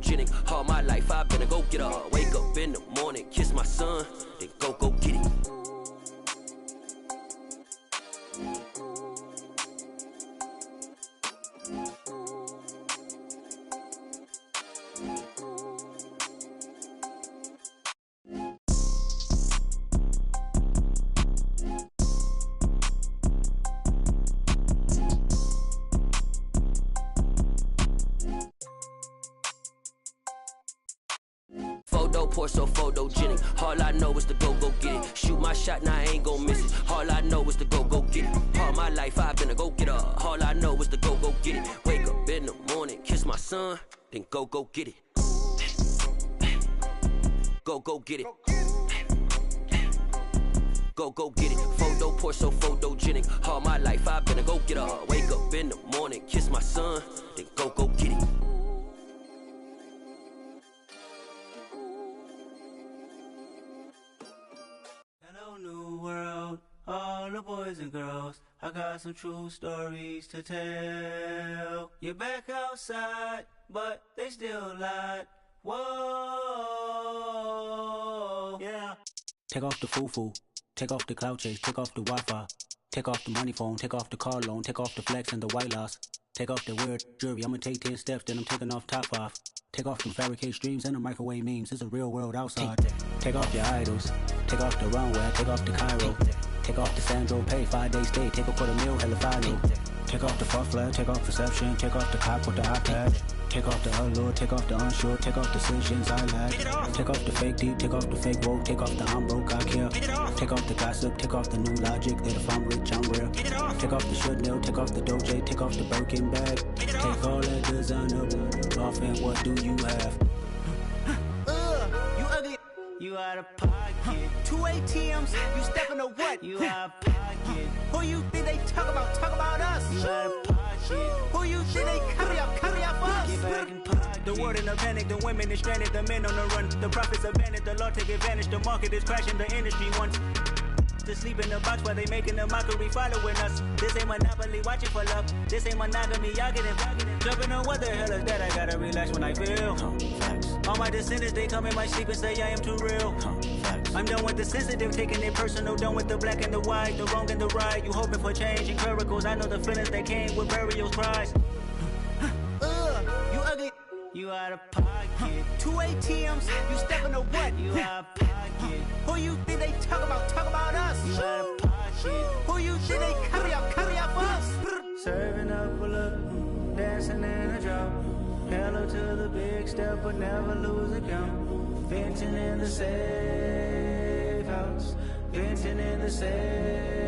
photogenic. All my life I've been a go-getter. Wake up in the morning, kiss my son, then go get it. Photo poor, so photogenic. All I know is to go get it. Shoot my shot, now I ain't gon' miss it. All I know is to go get it. All my life I've been a go-getter. All I know is to go get it. Wake up in the morning, kiss my son, then go get it. Go get it. Go get it. Photo poor, so photogenic. All my life I've been a go-getter. Wake up in the morning, kiss my son, then go get it. Hello, new world, all the boys and girls. I got some true stories to tell. You're back outside, but they still lied. Whoa, yeah. Take off the foo-foo, take off the cloud chase, take off the Wi-Fi, take off the money phone, take off the car loan, take off the flex and the white loss, take off the weird jewelry. I'ma take 10 steps, then I'm taking off top 5. Take off them fabricated streams and the microwave memes. It's a real world outside. Take off your idols, take off the runway, take off the Cairo, take off the Sandro Pay, 5-day stay, take a $250,000 hella final. Take off the fuck flag, take off perception, take off the cop with the iPad. Take off the allure, take off the unsure, take off decisions I lack. Take off the fake deep, take off the fake woke, take off the I'm broke, I care. Take off the gossip, take off the new logic that if I'm rich, I'm real. Take off the should know, take off the Doja, take off the Birkin bag. Take all that designer off and what do you have? You ugly, you out of pocket. 2 ATMs, you stepping to what? You out of pocket. Who you think they talk about us? You out of pocket. Who you think they carry up for us? Get back in pocket. The world in a panic, the women is stranded, the men on the run. The profits abandoned, the law take advantage, the market is crashing, the industry wants to sleep in the box while they making a mockery following us. This ain't monopoly, watching for love. This ain't monogamy, y'all getting jumping on what the hell is that? I gotta relax when I feel. All my descendants, they come in my sleep and say I am too real. I'm done with the sensitive, taking it personal. Done with the black and the white, the wrong and the right. You hoping for change and miracles. I know the feelings that came with burial cries. You ugly, you out of pocket. 2 ATMs, you stepping to what? You out of pocket. Who you think they talk about us? You out of pocket. Who you think they carry up for us? Serving up a look, dancing in a drop. Hello to the big step, but never lose a count. Venting in the safe house, venting in the safe.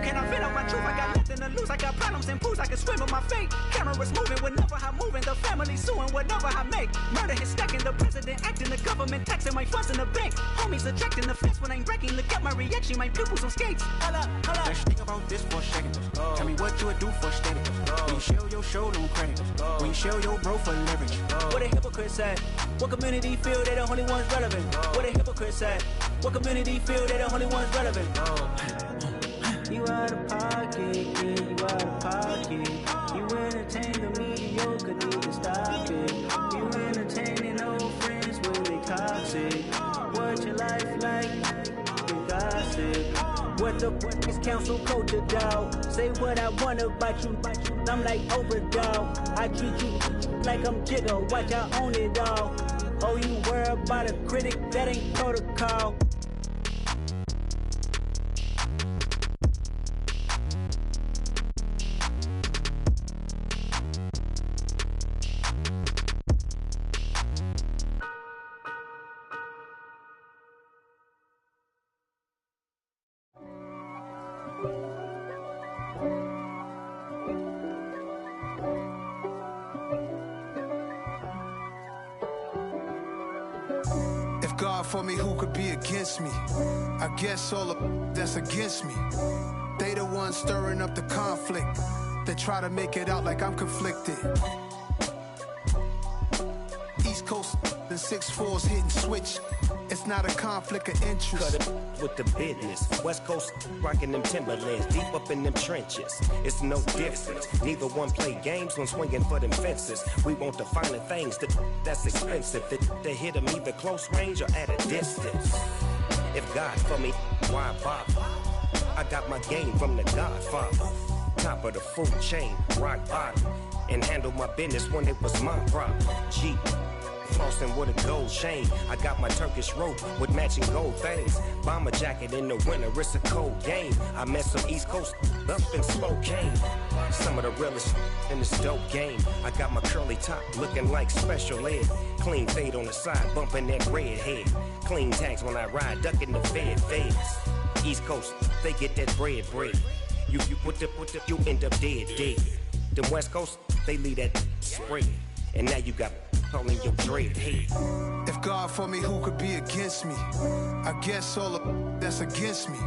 Can I fit out my truth? I got nothing to lose. I got problems and pools. I can swim with my fate. Cameras moving whenever I'm moving. The family suing whatever I make. Murder is stacking. The president acting. The government taxing my funds in the bank. Homies attracting the fence when I'm wrecking. Look at my reaction. My pupils on skates. Holla. Let's think about this for a second. Tell me what you would do for steady. When you show your show, don't credit. When you show your bro for leverage. What a hypocrite said. What community feel they the only ones relevant? What a hypocrite said. What community feel they the only ones relevant? You out of pocket, yeah, you out of pocket. You entertain the mediocre, need to stop it. You entertaining old friends when they toxic. What your life like? You gossip. What the is council culture, dog? Say what I want about you. I'm like overdog. I treat you like I'm Jigga. Watch I own it all. Oh, you worry about a critic? That ain't protocol. God for me, who could be against me? I guess all the that's against me. They the ones stirring up the conflict. They try to make it out like I'm conflicted. East Coast the 6'4's hitting switch. It's not a conflict of interest. Cut it with the business. West Coast rocking them Timberlands, deep up in them trenches. It's no difference. Neither one play games when swinging for them fences. We want the finer things that's expensive. To hit them either close range or at a distance. If God for me, why bother? I got my game from the Godfather. Top of the food chain, rock bottom. And handle my business when it was my problem. G. Flossing with a gold chain. I got my Turkish rope with matching gold things. Bomber jacket in the winter, it's a cold game. I met some East Coast up in Spokane. Some of the realest in this dope game. I got my curly top looking like special ed. Clean fade on the side, bumping that red head. Clean tags when I ride, ducking the feds. East Coast, they get that bread. You you end up dead. The West Coast, they leave that spread. And now you got all in your dread head. If God for me, who could be against me? I guess all that's against me.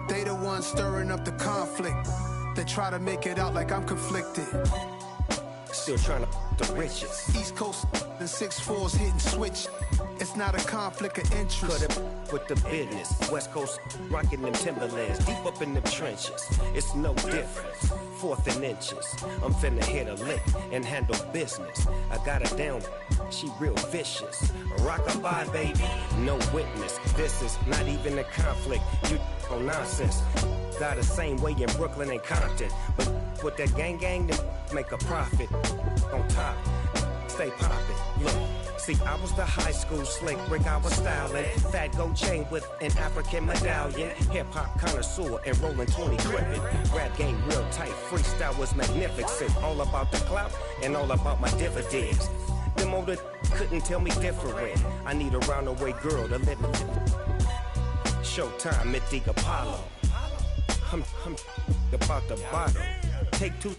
They the ones stirring up the conflict. They try to make it out like I'm conflicted. Still trying to the riches. East Coast, the 6'4's hitting switch. It's not a conflict of interest. Cut it with the business. West Coast rocking them Timberlands, deep up in them trenches. It's no difference. 4th and inches. I'm finna hit a lick and handle business. I got her down, she real vicious. Rockabye, baby, no witness. This is not even a conflict. You on nonsense. Got the same way in Brooklyn and Compton, but with that gang, then make a profit. On top, stay poppin'. Look. See, I was the high school slick Rick, I was styling. Fat gold chain with an African medallion. Hip-hop connoisseur and rolling 20 gripping. Rap game real tight, freestyle was magnificent. All about the clout and all about my dividends. Them older couldn't tell me different. I need a roundaway girl to live it. Showtime, Mythic Apollo. I'm about the bottom. Take 2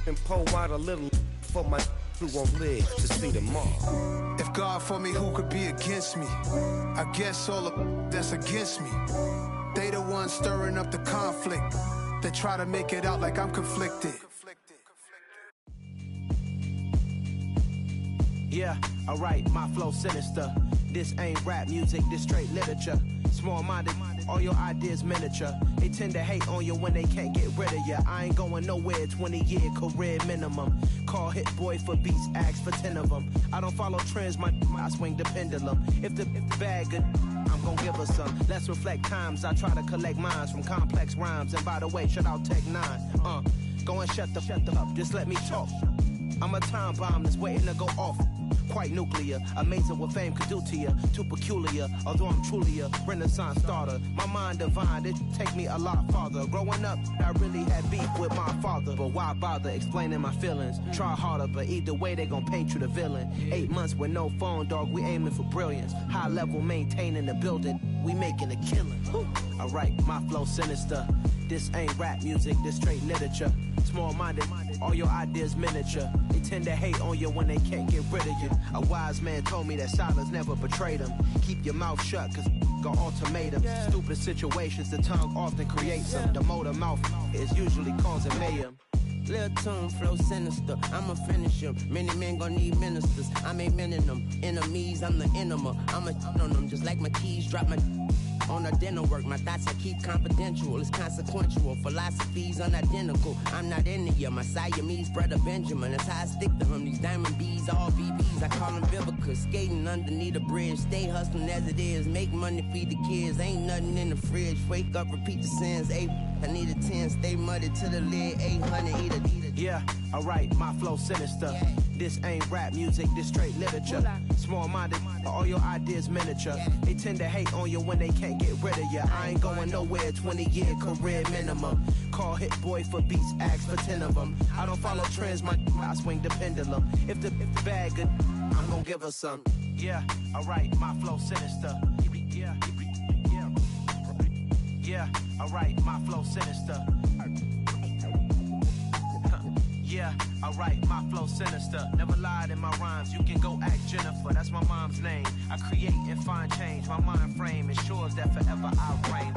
and pour out a little for my who won't live to see tomorrow. If God for me, who could be against me? I guess all that's against me. They the ones stirring up the conflict. They try to make it out like I'm conflicted. Yeah, alright, my flow sinister. This ain't rap music, this straight literature. Small-minded, all your ideas miniature. They tend to hate on you when they can't get rid of you. I ain't going nowhere, 20-year career minimum. Call Hit Boy for beats, ask for 10 of them. I don't follow trends, I swing the pendulum. If the bag good, I'm gon' give her some. Let's reflect times, I try to collect minds from complex rhymes. And by the way, shout out Tech 9. Go and shut the up, just let me talk. I'm a time bomb that's waiting to go off. Quite nuclear, amazing what fame could do to you. Too peculiar, although I'm truly a renaissance starter. My mind divine, it take me a lot farther. Growing up, I really had beef with my father. But why bother explaining my feelings? Try harder, but either way they gon' paint you the villain. 8 months with no phone, dog, we aiming for brilliance. High level maintaining the building, we making a killing. Alright, my flow sinister. This ain't rap music, this straight literature. Small-minded, all your ideas miniature. They tend to hate on you when they can't get rid of you. A wise man told me that silence never betrayed him. Keep your mouth shut, cause got ultimatums. Stupid situations, the tongue often creates them. The motor mouth is usually causing mayhem. Lil' tune, flow sinister, I'ma finish him. Many men gon' need ministers, I'm aiming them. Enemies, I'm the enema, I'ma on them. Just like my keys, drop my on a dinner work. My thoughts I keep confidential, it's consequential. Philosophies unidentical, I'm not into you. My Siamese brother Benjamin, that's how I stick to him. These diamond bees, all BBs, I call them Vivica. Skating underneath a bridge, stay hustling as it is. Make money, feed the kids, ain't nothing in the fridge. Wake up, repeat the sins, I need a 10, stay muddy to the lid, 800, eat a. Yeah, alright, my flow sinister. This ain't rap music, this straight literature. Small-minded, all your ideas miniature. They tend to hate on you when they can't get rid of you. I ain't going nowhere, 20-year career minimum. Call Hit Boy for beats, ask for 10 of them. I don't follow trends, I swing the pendulum. If the bag good, I'm gon' give her some. Yeah, alright, my flow sinister. Yeah, alright, my flow sinister. Yeah, alright, my flow sinister. Never lied in my rhymes, you can go ask Jennifer, that's my mom's name. I create and find change, my mind frame ensures that forever I reign.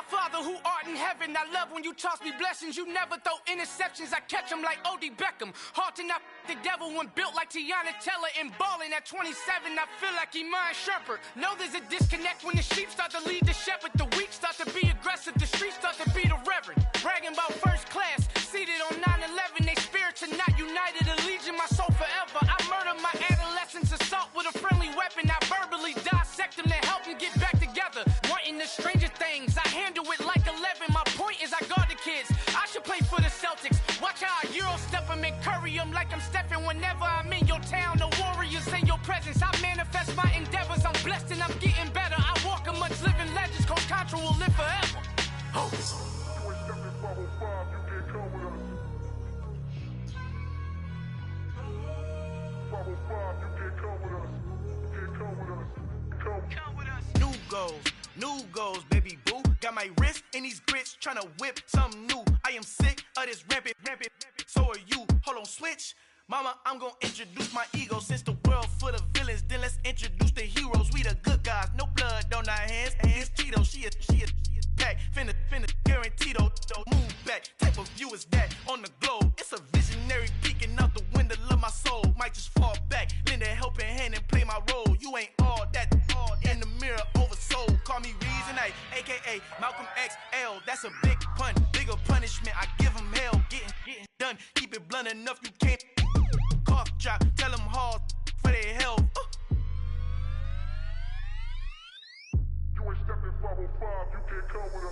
Father who art in heaven, I love when you toss me blessings. You never throw interceptions, I catch them like O.D. Beckham. Hard to not the devil when built like Tiana Teller and balling at 27. I feel like Iman Shumpert. Know there's a disconnect when the sheep start to lead the shepherd. The weak start to be aggressive, the streets start to be the reverend. Bragging about first class, seated on 9/11. They spirits are not united, a legion, my soul forever. I murdered my adolescence, assault with a friendly weapon. I verbally dissect them to help them get back together. Wanting the stranger things, I handle it like 11. My point is I guard the kids. I should play for the Celtics. Watch how I Euro step them and curry them like I'm stepping. Whenever I'm in your town, the warriors in your presence. I manifest my endeavors. I'm blessed and I'm getting better. I walk amongst living legends. Coach Contra will live forever. Oh. New goals, baby boo. Got my wrist in these grits, tryna whip something new. I am sick of this rampant. So are you. Hold on, switch. Mama, I'm gonna introduce my ego. Since the world full of villains, then let's introduce the heroes. We the good guys, no blood on our hands. It's Cheeto, she a back. Finna guarantee though. Move back. Type of view is that on the globe. It's a visionary peeking out the window of my soul. Might just fall back, lend a helping hand and play my role. You ain't all that in the mirror oversold. Call me Reason A, aka Malcolm XL. That's a big pun, bigger punishment. I give him hell, getting done. Keep it blunt enough, you can't cough drop. Tell them hard for their health.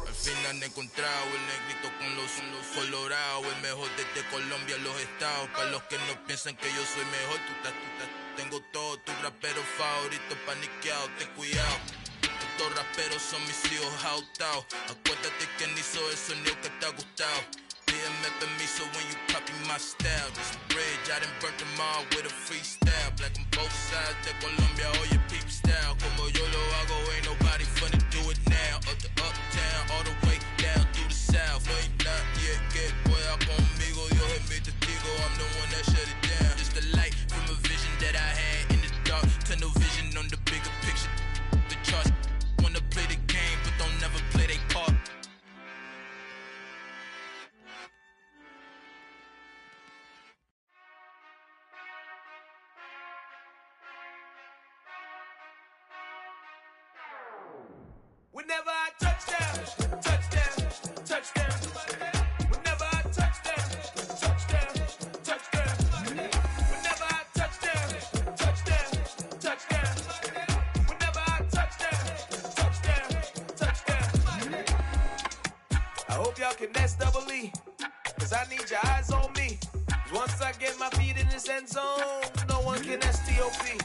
Al fin han encontrado el negrito con los colorados, el mejor desde Colombia, los estados. Para los que no piensan que yo soy mejor, tengo todos tus raperos favoritos paniqueados, ten cuidado. Estos raperos son mis hijos jautados. Acuérdate que ni hizo el sonido que te ha gustado. Pídeme permiso when you copy my style. This bridge, I done burnt them all with a freestyle. Black on both sides de Colombia, oye peep style. Como yo lo hago, ain't nobody finna do it now. Up the uptown, all the way down through the south. No hay nadie que pueda conmigo, Dios es mi testigo. I'm the one that shut it down. Just the light from a vision that I had in the dark. Tunnel vision on the bigger picture. The charts wanna play the game, but don't never play their part. Whenever I touchdown, touchdown, touchdown. Whenever I touchdown, touchdown, touchdown. Whenever I touchdown, touchdown, touchdown. Whenever I touchdown, touchdown. I hope y'all can next double E, cause I need your eyes on me. Cause once I get my feet in this end zone, no one can STOP.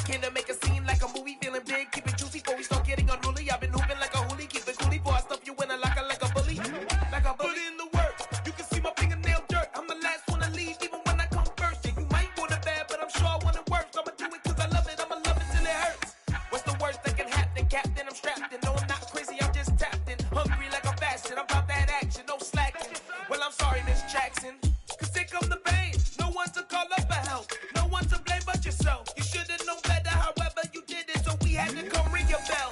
Came to make a scene like a movie, feeling big, keep it juicy before we start getting unruly. I've been hooping like a hoolie, keep it coolie before I stuff you in a locker like a bully. Like a bully. Put in the work, you can see my fingernail dirt. I'm the last one to leave, even when I come first. Yeah, you might want it bad, but I'm sure I want it worse. I'ma do it cause I love it, I'ma love it till it hurts. What's the worst that can happen, Captain? I'm strapped in, no I'm not crazy, I'm just tapped in. Hungry like a bastard, I'm about that action, no slacking. Well, I'm sorry, Miss Jackson, cause here come the pain. No one to call up for help, no one to blame but yourself. You should've known better, however you did it, so we had to come ring your bell.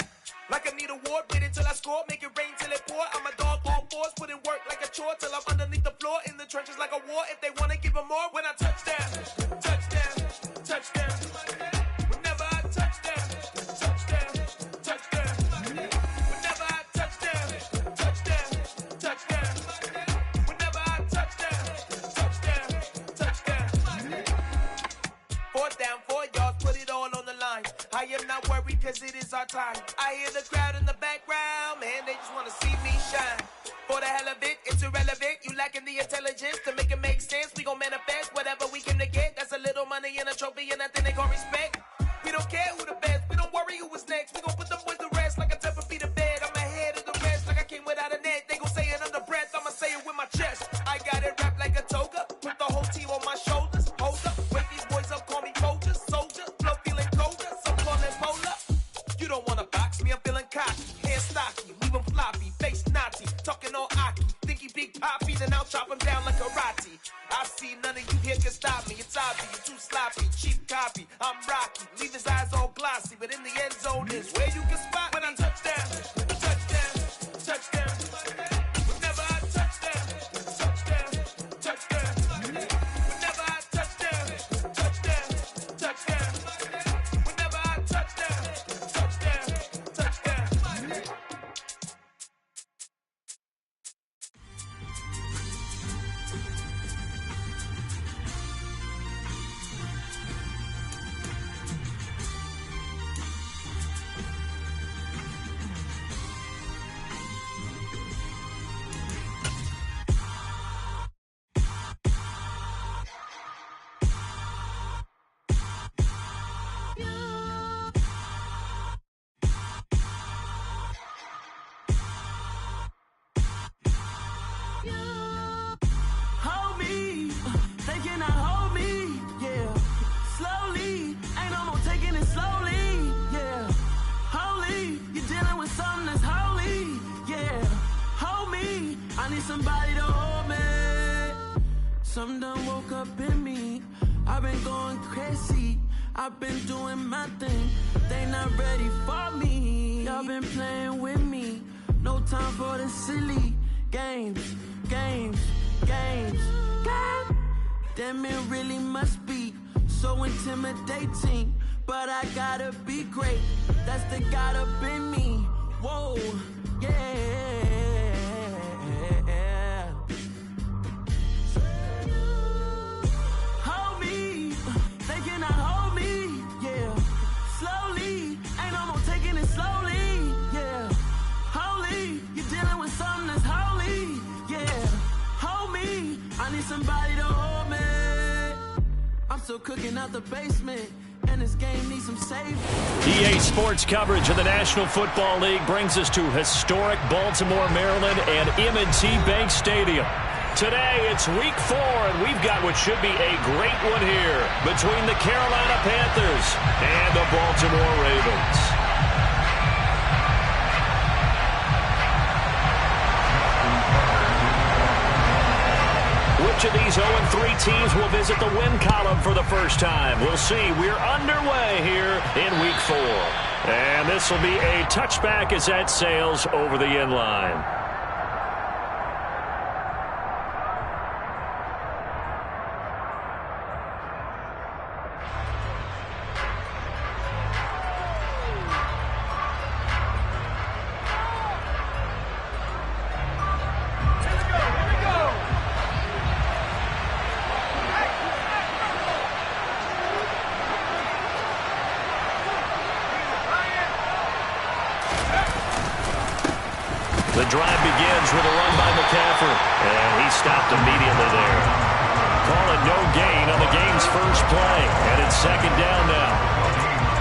Like I need a ward, wait until I score, make it rain till it pour. I'm a dog on fours, put in work like a chore till I'm underneath the floor, in the trenches like a war. If they wanna give them more, when I touchdown, touchdown, touchdown. Whenever I touchdown, touchdown, touchdown. Whenever I touchdown, touchdown, touchdown. Whenever I touchdown, touchdown, touchdown. 4th down, 4 yards, put it all on the line. I am not worried cause it is our time. I hear the crowd in the background, man, they just wanna see me shine. For the hell of it, it's irrelevant. You lacking the intelligence to make it make sense. We gon' manifest whatever we came to get. That's a little money and a trophy and nothing they gon' respect. We don't care who the best, we don't worry who was next. We gon' put them boys to rest like a temper feet of bed. I'm ahead of the rest like I came without a net. They gon' say it under breath, I'ma say it with my chest. I got it wrapped like a toga, put the whole team on my shoulders. Hold up, wake these boys up, call me Folger, soldier. Flow feeling colder, some call it polar. You don't wanna box me, I'm feeling cocky. Hair stocky, leave him floppy, face naughty. Talking all aki, think he big poppy, then I'll chop him down like karate. I see none of you here can stop me. It's obvious, you're too sloppy, cheap copy. I'm Rocky, leave his eyes all glossy, but in the end zone is where you can spot when I touchdown, touchdown, touchdown. Something done woke up in me. I've been going crazy. I've been doing my thing. They not ready for me. Y'all been playing with me. No time for the silly games. Damn, it really must be so intimidating. But I gotta be great. That's the God up in me. Whoa, yeah. Hold me, they cannot hold me, yeah. Slowly, ain't no more taking it slowly, yeah. Holy, you're dealing with something that's holy, yeah. Hold me, I need somebody to hold me. I'm still cooking out the basement. And this game needs some saving. EA Sports coverage of the National Football League brings us to historic Baltimore, Maryland, and M&T Bank Stadium. Today, it's Week 4, and we've got what should be a great one here between the Carolina Panthers and the Baltimore Ravens. Which of these 0-3 teams will visit the win column for the first time? We'll see. We're underway here in Week 4. And this will be a touchback as that sails over the end line. The drive begins with a run by McCaffrey, and he stopped immediately there. Call it no gain on the game's first play, and it's second down now.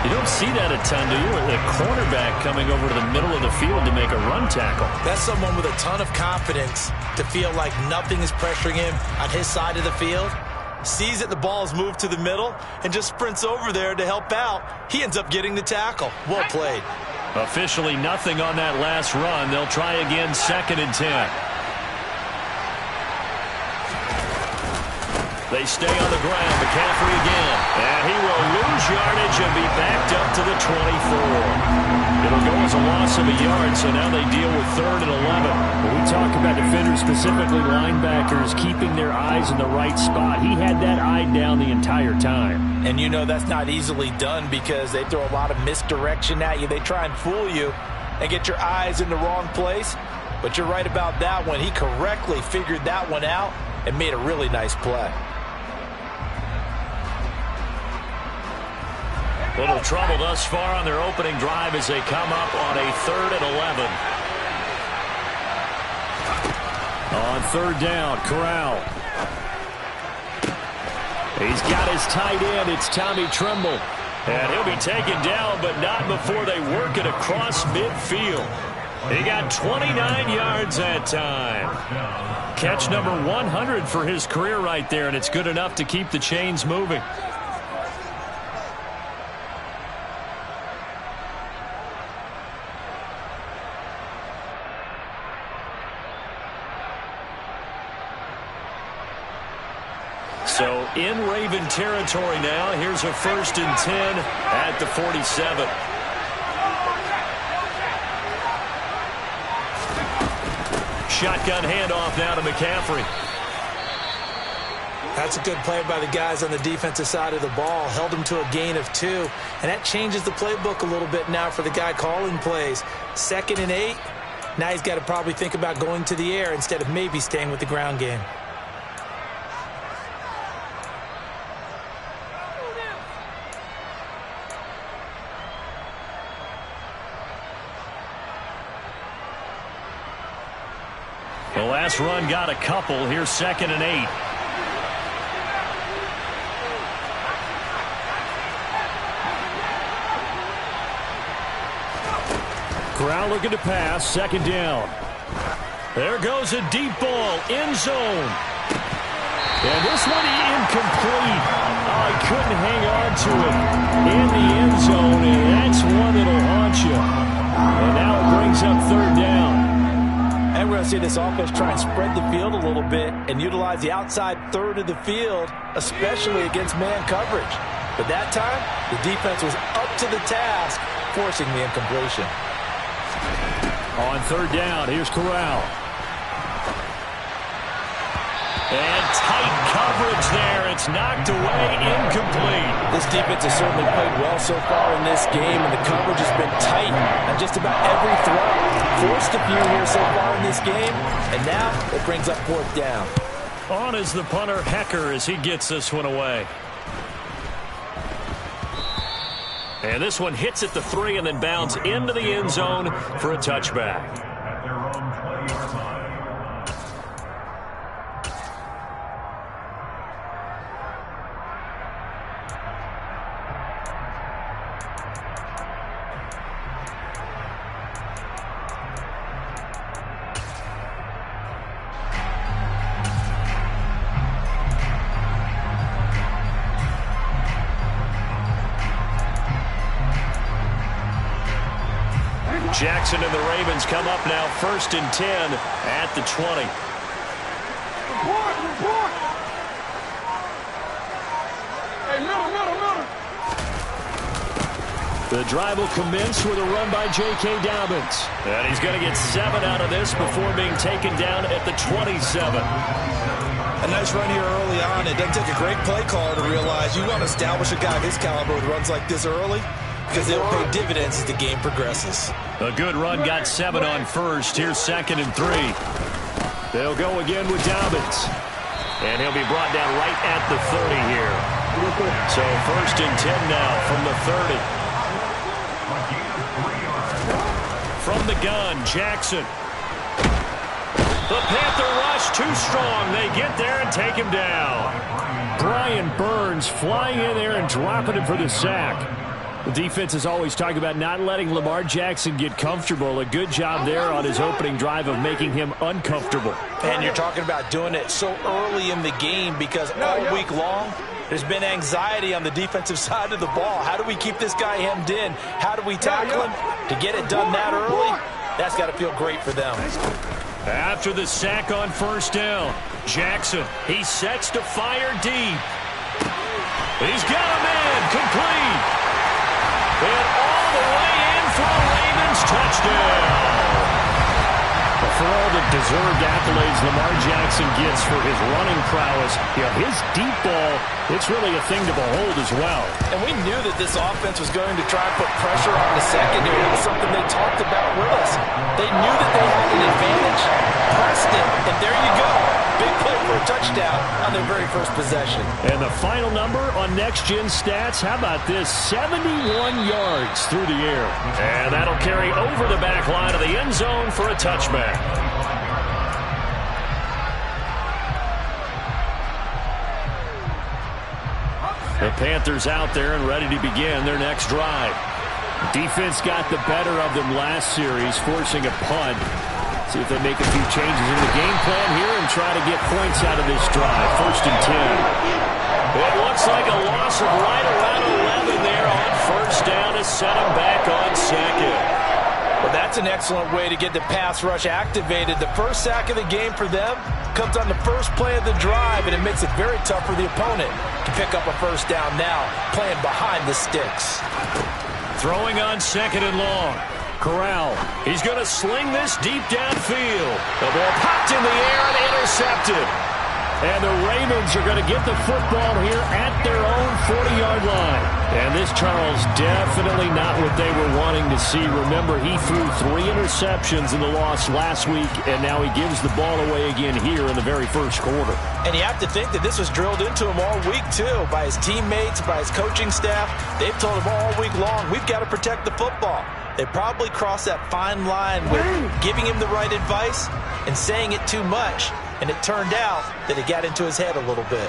You don't see that a ton, do you? The cornerback coming over to the middle of the field to make a run tackle. That's someone with a ton of confidence to feel like nothing is pressuring him on his side of the field. Sees that the ball is moved to the middle and just sprints over there to help out. He ends up getting the tackle. Well played. Officially nothing on that last run. They'll try again, 2nd and 10. They stay on the ground. McCaffrey again. And he will lose yardage and be backed up to the 24. It'll go as a loss of a yard, so now they deal with 3rd and 11. When we talk about defenders, specifically linebackers, keeping their eyes in the right spot, he had that eye down the entire time. And you know that's not easily done because they throw a lot of misdirection at you. They try and fool you and get your eyes in the wrong place. But you're right about that one. He correctly figured that one out and made a really nice play. Little trouble thus far on their opening drive as they come up on a 3rd and 11. On 3rd down, Corral. He's got his tight end. It's Tommy Tremble. And he'll be taken down, but not before they work it across midfield. He got 29 yards that time. Catch number 100 for his career right there, and it's good enough to keep the chains moving. So in Raven territory now. Here's a 1st and 10 at the 47. Shotgun handoff now to McCaffrey. That's a good play by the guys on the defensive side of the ball. Held him to a gain of 2. And that changes the playbook a little bit now for the guy calling plays. 2nd and 8. Now he's got to probably think about going to the air instead of maybe staying with the ground game. The last run got a couple. Here's 2nd and 8. Corral looking to pass. 2nd down. There goes a deep ball. End zone. And this one incomplete. Oh, he couldn't hang on to it in the end zone. And that's one that'll haunt you. And now it brings up 3rd down. And we're going to to see this offense try and spread the field a little bit and utilize the outside third of the field, especially against man coverage. But that time, the defense was up to the task, forcing the incompletion. On third down, here's Corral. And tight coverage there. It's knocked away, incomplete. This defense has certainly played well so far in this game, and the coverage has been tight on just about every throw. Forced a few here so far in this game, and now it brings up fourth down. On is the punter, Hecker, as he gets this one away. And this one hits at the 3 and then bounds into the end zone for a touchback. Jackson and the Ravens come up now, 1st and 10 at the 20. The drive will commence with a run by J.K. Dobbins. And he's going to get 7 out of this before being taken down at the 27. A nice run here early on. It doesn't take a great play caller to realize you want to establish a guy of his caliber with runs like this early, because they'll pay dividends as the game progresses. A good run got 7 on first. Here's 2nd and 3. They'll go again with Dobbins. And he'll be brought down right at the 30 here. So 1st and 10 now from the 30. From the gun, Jackson. The Panther rush too strong. They get there and take him down. Brian Burns flying in there and dropping him for the sack. The defense is always talking about not letting Lamar Jackson get comfortable. A good job there on his opening drive of making him uncomfortable. And you're talking about doing it so early in the game because all week long there's been anxiety on the defensive side of the ball. How do we keep this guy hemmed in? How do we tackle him? To get it done that early, that's got to feel great for them. After the sack on 1st down, Jackson, he sets to fire deep. He's got him in, complete. And all the way in for a Ravens touchdown. For all the deserved accolades Lamar Jackson gets for his running prowess, his deep ball, it's really a thing to behold as well. And we knew that this offense was going to try and put pressure on the secondary. It was something they talked about with us. They knew that they had an advantage, pressed it, and there you go. Big play for a touchdown on their very first possession. And the final number on Next Gen Stats, how about this? 71 yards through the air. And that'll carry over the back line of the end zone for a touchback. The Panthers out there and ready to begin their next drive. Defense got the better of them last series, forcing a punt. See if they make a few changes in the game plan here and try to get points out of this drive. 1st and 10. It looks like a loss of right around 11 there on 1st down to set him back on 2nd. Well, that's an excellent way to get the pass rush activated. The first sack of the game for them comes on the first play of the drive, and it makes it very tough for the opponent to pick up a 1st down now, playing behind the sticks. Throwing on 2nd and long. Corral, he's going to sling this deep downfield. The ball popped in the air and intercepted. And the Ravens are going to get the football here at their own 40-yard line. And this, Charles, definitely not what they were wanting to see. Remember, he threw 3 interceptions in the loss last week, and now he gives the ball away again here in the very first quarter. And you have to think that this was drilled into him all week, too, by his teammates, by his coaching staff. They've told him all week long, we've got to protect the football. They probably crossed that fine line with giving him the right advice and saying it too much. And it turned out that it got into his head a little bit.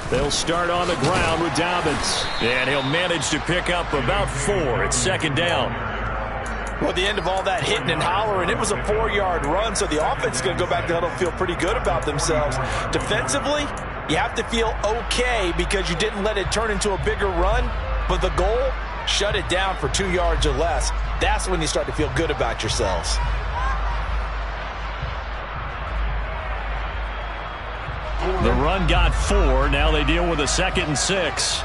They'll start on the ground with Dobbins. And he'll manage to pick up about 4 at 2nd down. Well, at the end of all that hitting and hollering, it was a 4-yard run, so the offense is going to go back to huddle, feel pretty good about themselves. Defensively, you have to feel okay because you didn't let it turn into a bigger run, but the goal, shut it down for 2 yards or less. That's when you start to feel good about yourselves. The run got 4. Now they deal with a 2nd and 6.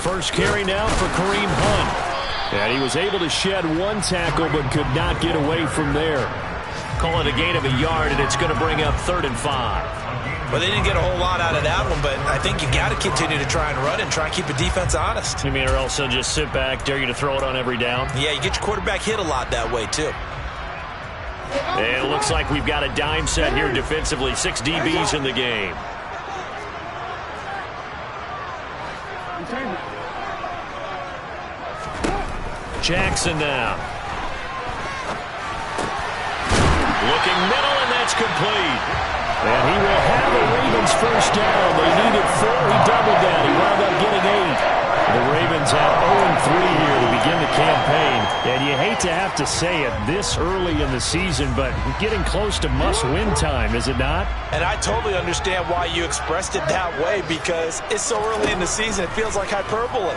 First carry now for Kareem Hunt. And he was able to shed 1 tackle but could not get away from there. Call it a gain of a yard, and it's going to bring up 3rd and 5. Well, they didn't get a whole lot out of that one, but I think you got to continue to try and run and try and keep the defense honest. You mean, or else they'll just sit back, dare you to throw it on every down? Yeah, you get your quarterback hit a lot that way, too. And it looks like we've got a dime set here defensively. 6 DBs in the game. Jackson now. Looking middle, and that's complete. And he will have a Ravens first down. They needed 4. He doubled that. He wound up getting 8. The Ravens have 0-3 here to begin the campaign. And you hate to have to say it this early in the season, but getting close to must-win time, is it not? And I totally understand why you expressed it that way, because it's so early in the season, it feels like hyperbole.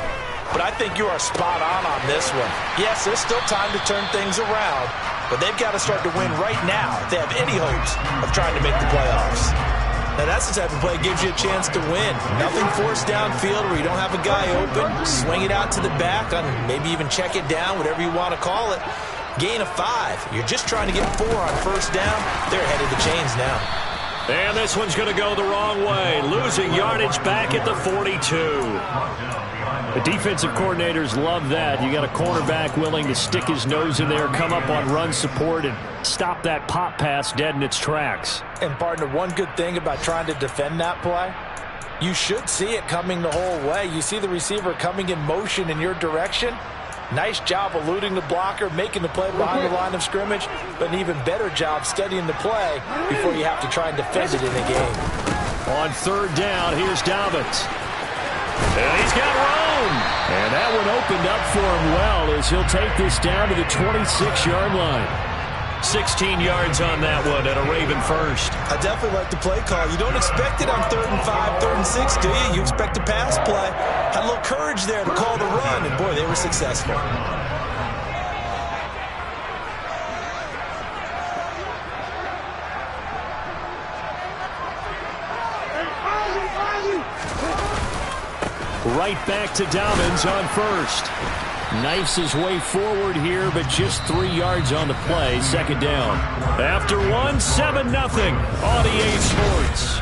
But I think you are spot on this one. Yes, there's still time to turn things around, but they've got to start to win right now if they have any hopes of trying to make the playoffs. Now, that's the type of play that gives you a chance to win. Nothing forced downfield where you don't have a guy open. Swing it out to the back, maybe even check it down, whatever you want to call it. Gain of 5. You're just trying to get 4 on first down. They're ahead of the chains now. And this one's going to go the wrong way. Losing yardage back at the 42. The defensive coordinators love that. You got a cornerback willing to stick his nose in there, come up on run support, and stop that pop pass dead in its tracks. And partner, one good thing about trying to defend that play, you should see it coming the whole way. You see the receiver coming in motion in your direction. Nice job eluding the blocker, making the play behind the line of scrimmage, but an even better job studying the play before you have to try and defend it in a game. On 3rd down, here's Dobbins. And he's got room. And that one opened up for him well as he'll take this down to the 26-yard line. 16 yards on that one and a Raven first. I definitely like the play call. You don't expect it on 3rd and 5, 3rd and 6, do you? You expect a pass play. Had a little courage there to call the run, and boy, they were successful. Right back to Dobbins on 1st. Knifes his way forward here, but just 3 yards on the play. 2nd down. After 1, 7-0 on EA Sports.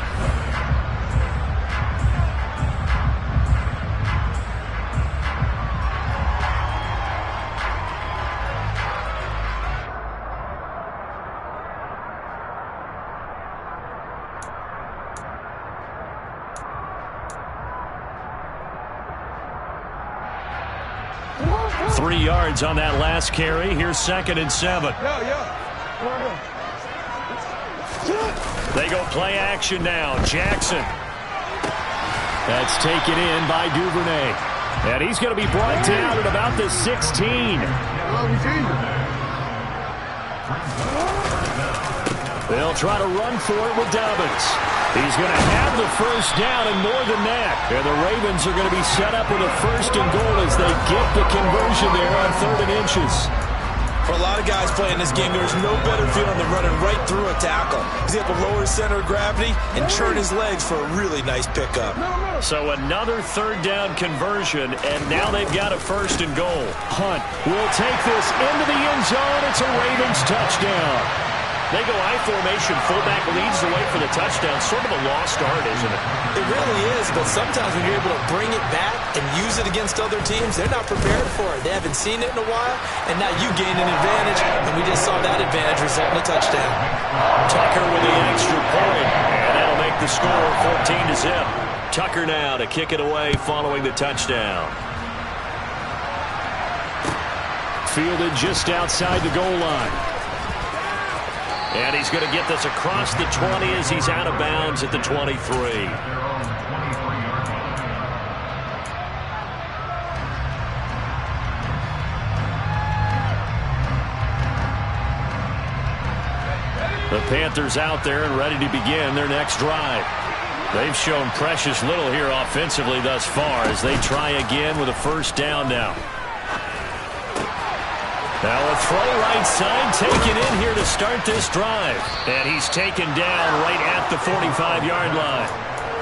Yards on that last carry. Here's 2nd and 7. They go play action now. Jackson. That's taken in by Duvernay. And he's going to be brought down at about the 16. They'll try to run for it with Dobbins. He's going to have the first down and more than that. And the Ravens are going to be set up with a 1st and goal as they get the conversion there on 3rd and inches. For a lot of guys playing this game, there's no better feeling than running right through a tackle. He's able to lower his center of gravity and churn his legs for a really nice pickup. So another 3rd down conversion, and now they've got a 1st and goal. Hunt will take this into the end zone. It's a Ravens touchdown. They go I formation, fullback leads the way for the touchdown. Sort of a lost art, isn't it? It really is, but sometimes when you're able to bring it back and use it against other teams, they're not prepared for it. They haven't seen it in a while, and now you gain an advantage, and we just saw that advantage result in a touchdown. Tucker with the extra point, and that'll make the score 14-0. Tucker now to kick it away following the touchdown. Fielded just outside the goal line. And he's going to get this across the 20 as he's out of bounds at the 23. The Panthers out there and ready to begin their next drive. They've shown precious little here offensively thus far as they try again with a first down now. Now a throw right side taken in here to start this drive. And he's taken down right at the 45-yard line.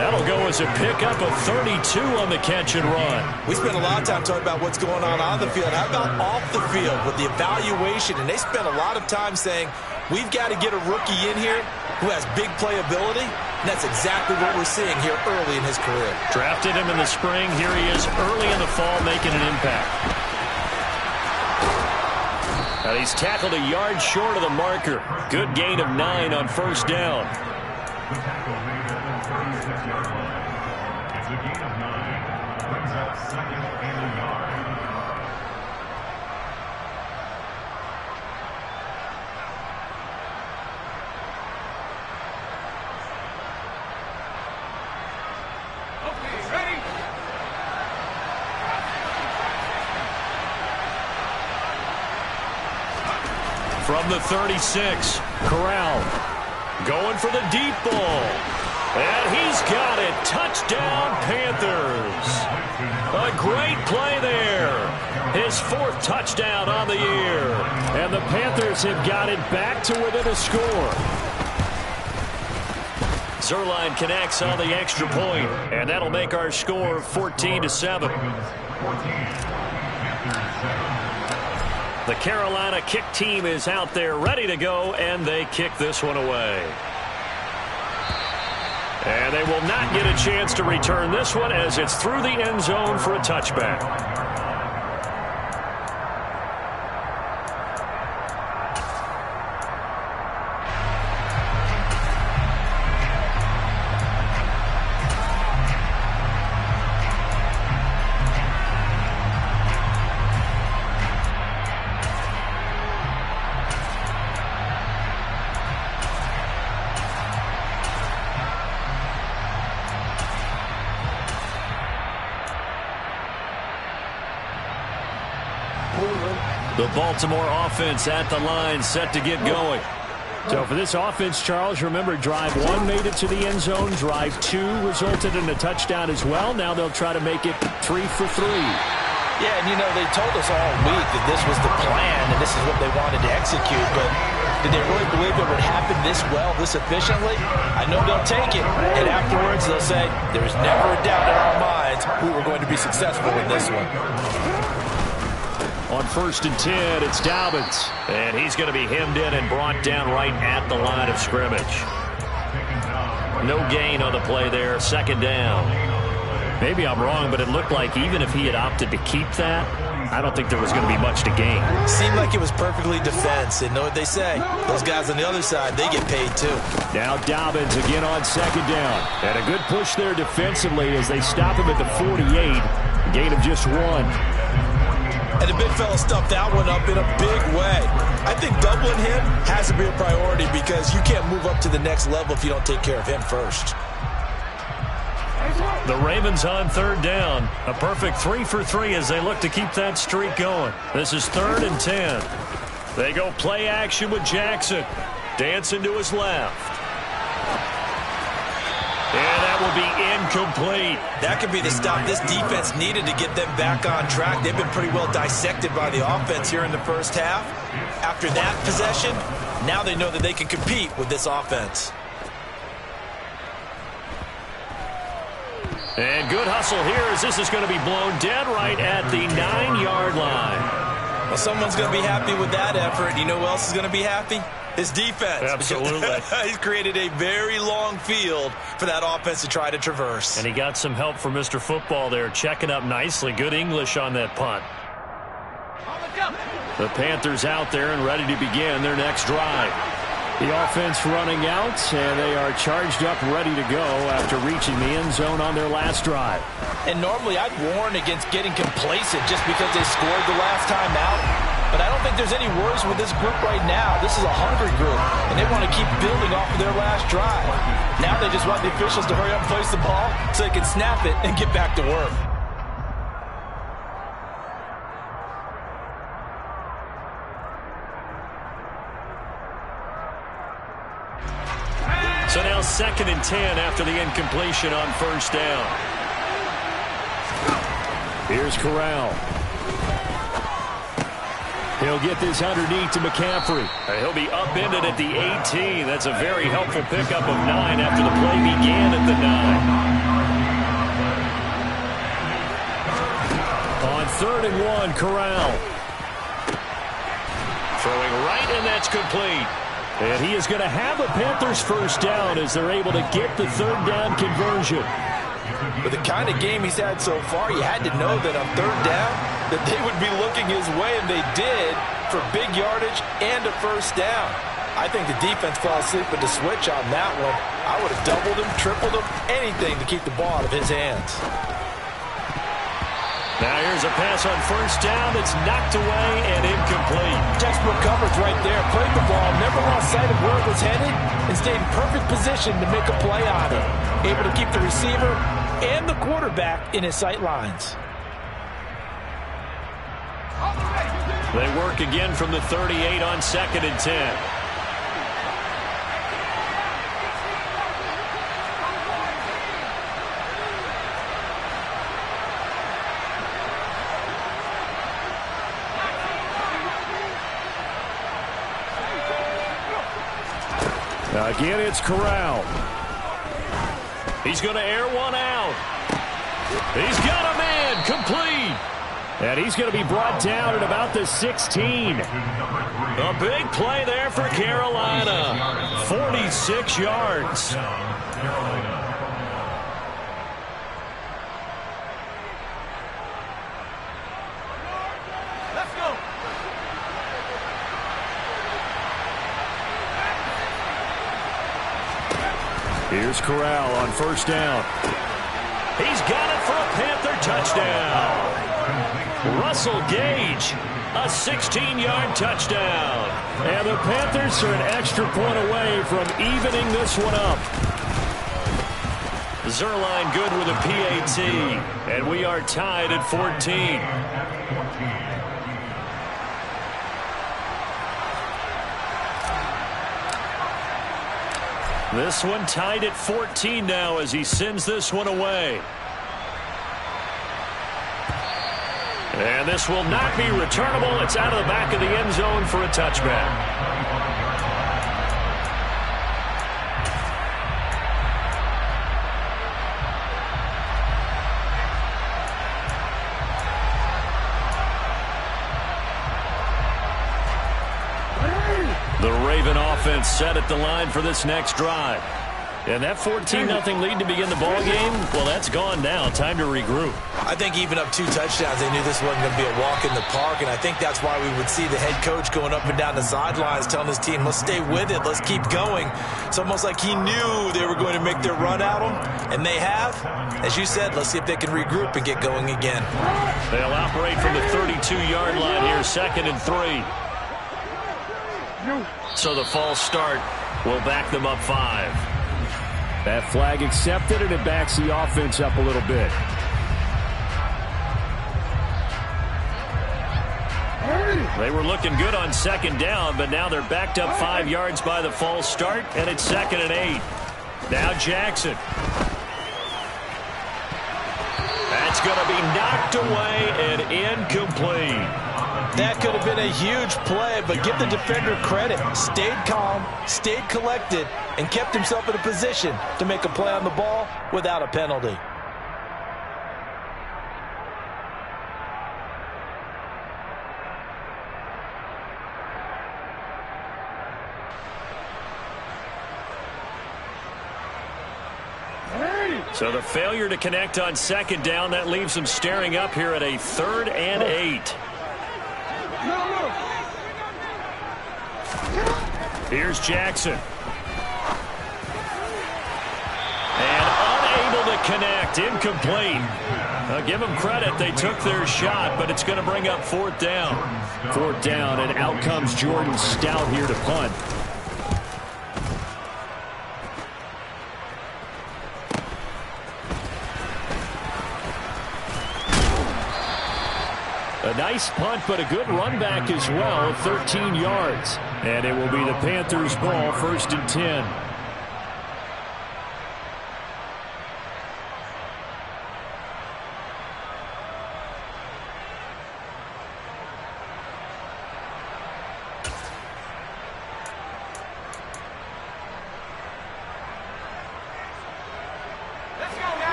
That'll go as a pickup of 32 on the catch and run. We spent a lot of time talking about what's going on the field. How about off the field with the evaluation? And they spent a lot of time saying, we've got to get a rookie in here who has big playability. And that's exactly what we're seeing here early in his career. Drafted him in the spring. Here he is early in the fall making an impact. Now he's tackled a yard short of the marker. Good gain of 9 on first down. From the 36, Corral going for the deep ball. And he's got it. Touchdown, Panthers. A great play there. His 4th touchdown on the year. And the Panthers have got it back to within a score. Zerline connects on the extra point, and that'll make our score 14-7. The Carolina kick team is out there ready to go, and they kick this one away. And they will not get a chance to return this one as it's through the end zone for a touchback. The Baltimore offense at the line, set to get going. So for this offense, Charles, remember, drive 1 made it to the end zone. Drive 2 resulted in a touchdown as well. Now they'll try to make it 3 for 3. Yeah, and they told us all week that this was the plan and this is what they wanted to execute. But did they really believe it would happen this well, this efficiently? I know they'll take it. And afterwards, they'll say, there was never a doubt in our minds we were going to be successful in this one. On 1st and 10, it's Dobbins. And he's going to be hemmed in and brought down right at the line of scrimmage. No gain on the play there, 2nd down. Maybe I'm wrong, but it looked like even if he had opted to keep that, I don't think there was going to be much to gain. Seemed like it was perfectly defense. And know what they say. Those guys on the other side, they get paid too. Now Dobbins again on 2nd down. And a good push there defensively as they stop him at the 48. Gain of just 1. And the big fella stuffed that one up in a big way. I think doubling him has to be a priority because you can't move up to the next level if you don't take care of him first. The Ravens on 3rd down. A perfect 3 for 3 as they look to keep that streak going. This is 3rd and 10. They go play action with Jackson. Dancing to his left. And that will be incomplete. That could be the stop this defense needed to get them back on track. They've been pretty well dissected by the offense here in the first half. After that possession, now they know that they can compete with this offense. And good hustle here as this is going to be blown dead right at the 9-yard line. Well, someone's going to be happy with that effort. You know who else is going to be happy? His defense. Absolutely. He's created a very long field for that offense to try to traverse. And he got some help from Mr. Football there, checking up nicely. Good English on that punt. The Panthers out there and ready to begin their next drive. The offense running out, and they are charged up, ready to go after reaching the end zone on their last drive. And normally I'd warn against getting complacent just because they scored the last time out. But I don't think there's any worries with this group right now. This is a hungry group, and they want to keep building off of their last drive. Now they just want the officials to hurry up and place the ball so they can snap it and get back to work. 2nd and 10 after the incompletion on first down. Here's Corral. He'll get this underneath to McCaffrey. He'll be upended at the 18. That's a very helpful pickup of 9 after the play began at the 9. On 3rd and 1, Corral. Throwing right, and that's complete. And he is going to have the Panthers first down as they're able to get the 3rd down conversion. With the kind of game he's had so far, you had to know that on 3rd down that they would be looking his way, and they did, for big yardage and a first down. I think the defense fell asleep with the switch on that one. I would have doubled him, tripled him, anything to keep the ball out of his hands. Now here's a pass on first down that's knocked away and incomplete. Textbook coverage right there. Played the ball, never lost sight of where it was headed, and stayed in perfect position to make a play on it. Able to keep the receiver and the quarterback in his sight lines. They work again from the 38 on 2nd and 10. Again, it's Corral. He's going to air one out. He's got a man complete. And he's going to be brought down at about the 16. A big play there for Carolina. 46 yards. Let's go. Here's Corral on first down. He's got it for a Panther touchdown. Russell Gage, a 16-yard touchdown. And the Panthers are an extra point away from evening this one up. Zerline good with a PAT. And we are tied at 14. This one tied at 14 now as he sends this one away. And this will not be returnable. It's out of the back of the end zone for a touchback. The Raven offense set at the line for this next drive. And that 14-0 lead to begin the ball game, well, that's gone now. Time to regroup. I think even up 2 touchdowns, they knew this wasn't going to be a walk in the park, and I think that's why we would see the head coach going up and down the sidelines telling his team, let's stay with it, let's keep going. It's almost like he knew they were going to make their run at him, and they have. As you said, let's see if they can regroup and get going again. They'll operate from the 32-yard line here, 2nd and 3. So the false start will back them up 5. That flag accepted, and it backs the offense up a little bit. They were looking good on 2nd down, but now they're backed up 5 yards by the false start, and it's 2nd and 8. Now Jackson. That's going to be knocked away and incomplete. That could have been a huge play, but give the defender credit. Stayed calm, stayed collected, and kept himself in a position to make a play on the ball without a penalty. So the failure to connect on 2nd down, that leaves them staring up here at a 3rd and 8. Here's Jackson. And unable to connect. Incomplete. Give them credit. They took their shot, but it's going to bring up 4th down. 4th down, and out comes Jordan Stout here to punt. A nice punt, but a good run back as well, 13 yards. And it will be the Panthers' ball, 1st and 10.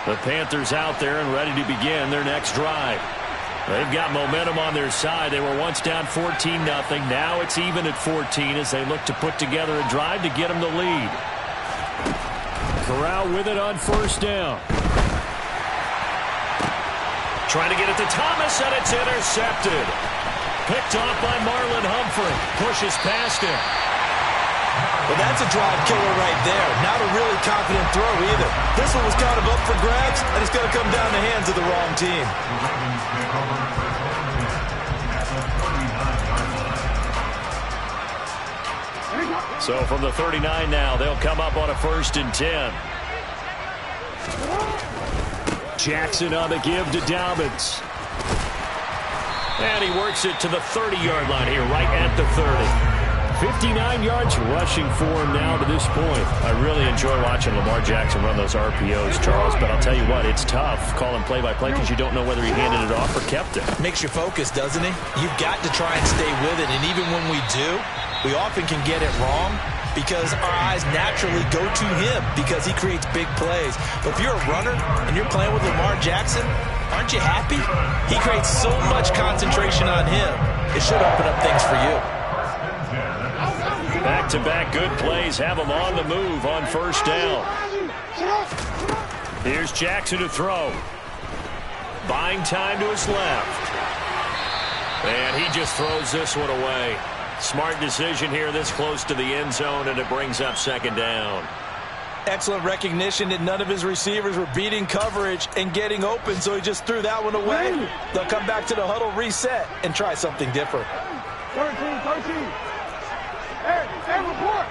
The Panthers out there and ready to begin their next drive. They've got momentum on their side. They were once down 14-0. Now it's even at 14 as they look to put together a drive to get them the lead. Corral with it on first down. Trying to get it to Thomas, and it's intercepted. Picked off by Marlon Humphrey. Pushes past him. Well, that's a drive killer right there. Not a really confident throw either. This one was kind of up for grabs, and it's going to come down the hands of the wrong team. So from the 39 now, they'll come up on a 1st and 10. Jackson on the give to Dobbins. And he works it to the 30-yard line here, right at the 30. 59 yards rushing for him now to this point. I really enjoy watching Lamar Jackson run those RPOs, Charles, but I'll tell you what, it's tough calling play-by-play because you don't know whether he handed it off or kept it. Makes you focus, doesn't it? You've got to try and stay with it, and even when we do, we often can get it wrong because our eyes naturally go to him because he creates big plays. But if you're a runner and you're playing with Lamar Jackson, aren't you happy? He creates so much concentration on him. It should open up things for you. Back-to-back good plays have him on the move on first down. Here's Jackson to throw. Buying time to his left. And he just throws this one away. Smart decision here this close to the end zone, and it brings up 2nd down. Excellent recognition that none of his receivers were beating coverage and getting open, so he just threw that one away. They'll come back to the huddle, reset, and try something different. 13. Hey, report.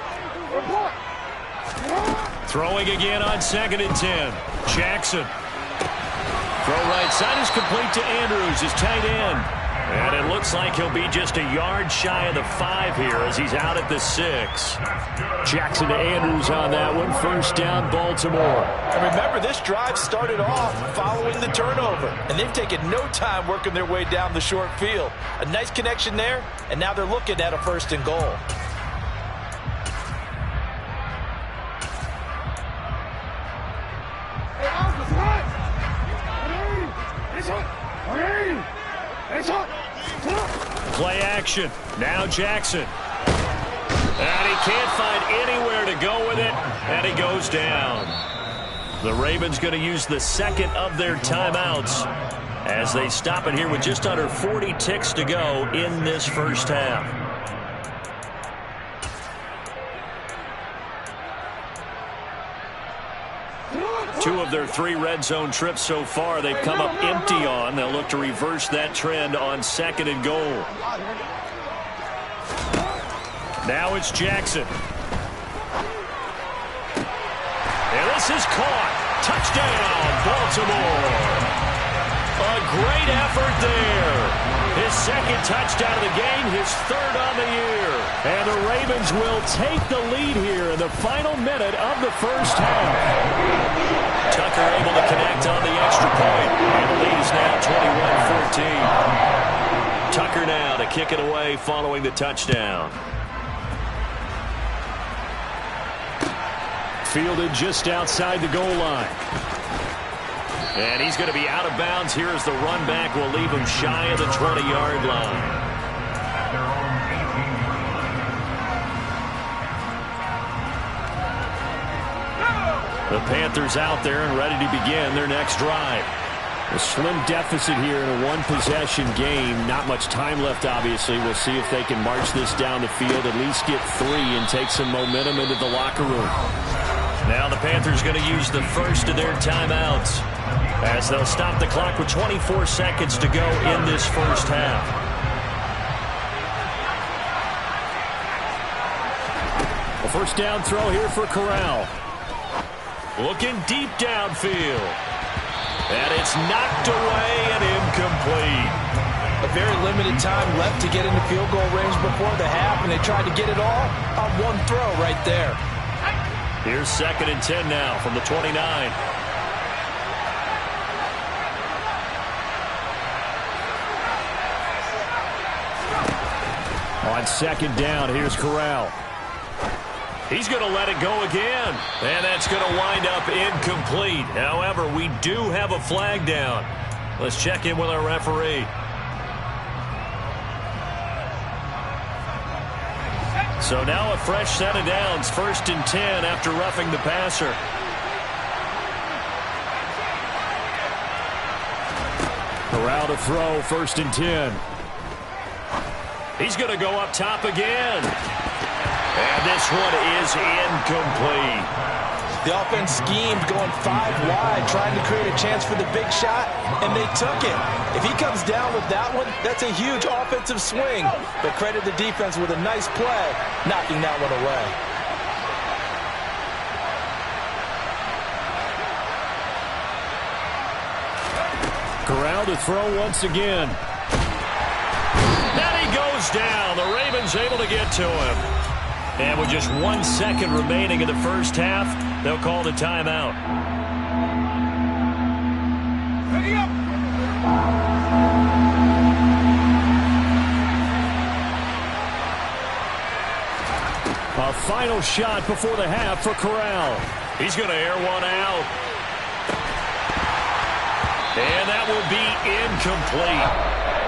Throwing again on 2nd and 10. Jackson. Throw right side is complete to Andrews, his tight end. And it looks like he'll be just a yard shy of the 5 here as he's out at the 6. Jackson to Andrews on that one. First down, Baltimore. And remember, this drive started off following the turnover, and they've taken no time working their way down the short field. A nice connection there, and now they're looking at a 1st and goal. Play action. Now Jackson. And he can't find anywhere to go with it, and he goes down. The Ravens going to use the 2nd of their timeouts as they stop it here with just under 40 ticks to go in this first half. Two of their 3 red zone trips so far they've come up empty on. They'll look to reverse that trend on 2nd and goal. Now it's Jackson. And this is caught. Touchdown, Baltimore. A great effort there. His 2nd touchdown of the game, his 3rd on the year. And the Ravens will take the lead here in the final minute of the first half. Tucker able to connect on the extra point. And the lead is now 21-14. Tucker now to kick it away following the touchdown. Fielded just outside the goal line. And he's going to be out of bounds here as the run back will leave him shy of the 20-yard line. The Panthers out there and ready to begin their next drive. A slim deficit here in a one-possession game. Not much time left, obviously. We'll see if they can march this down the field, at least get 3 and take some momentum into the locker room. Now the Panthers going to use the 1st of their timeouts as they'll stop the clock with 24 seconds to go in this first half. A first down throw here for Corral. Looking deep downfield. And it's knocked away and incomplete. A very limited time left to get into field goal range before the half, and they tried to get it all on one throw right there. Here's 2nd and 10 now from the 29. On 2nd down, here's Corral. He's going to let it go again. And that's going to wind up incomplete. However, we do have a flag down. Let's check in with our referee. So now a fresh set of downs. 1st and 10 after roughing the passer. Corral to throw. 1st and 10. He's going to go up top again. And this one is incomplete. The offense schemed going 5 wide, trying to create a chance for the big shot, and they took it. If he comes down with that one, that's a huge offensive swing. But credit the defense with a nice play, knocking that one away. Corral to throw once again. And he goes down. The Ravens able to get to him. And with just 1 second remaining in the first half, they'll call the timeout. Ready up. A final shot before the half for Corral. He's going to air one out. And that will be incomplete.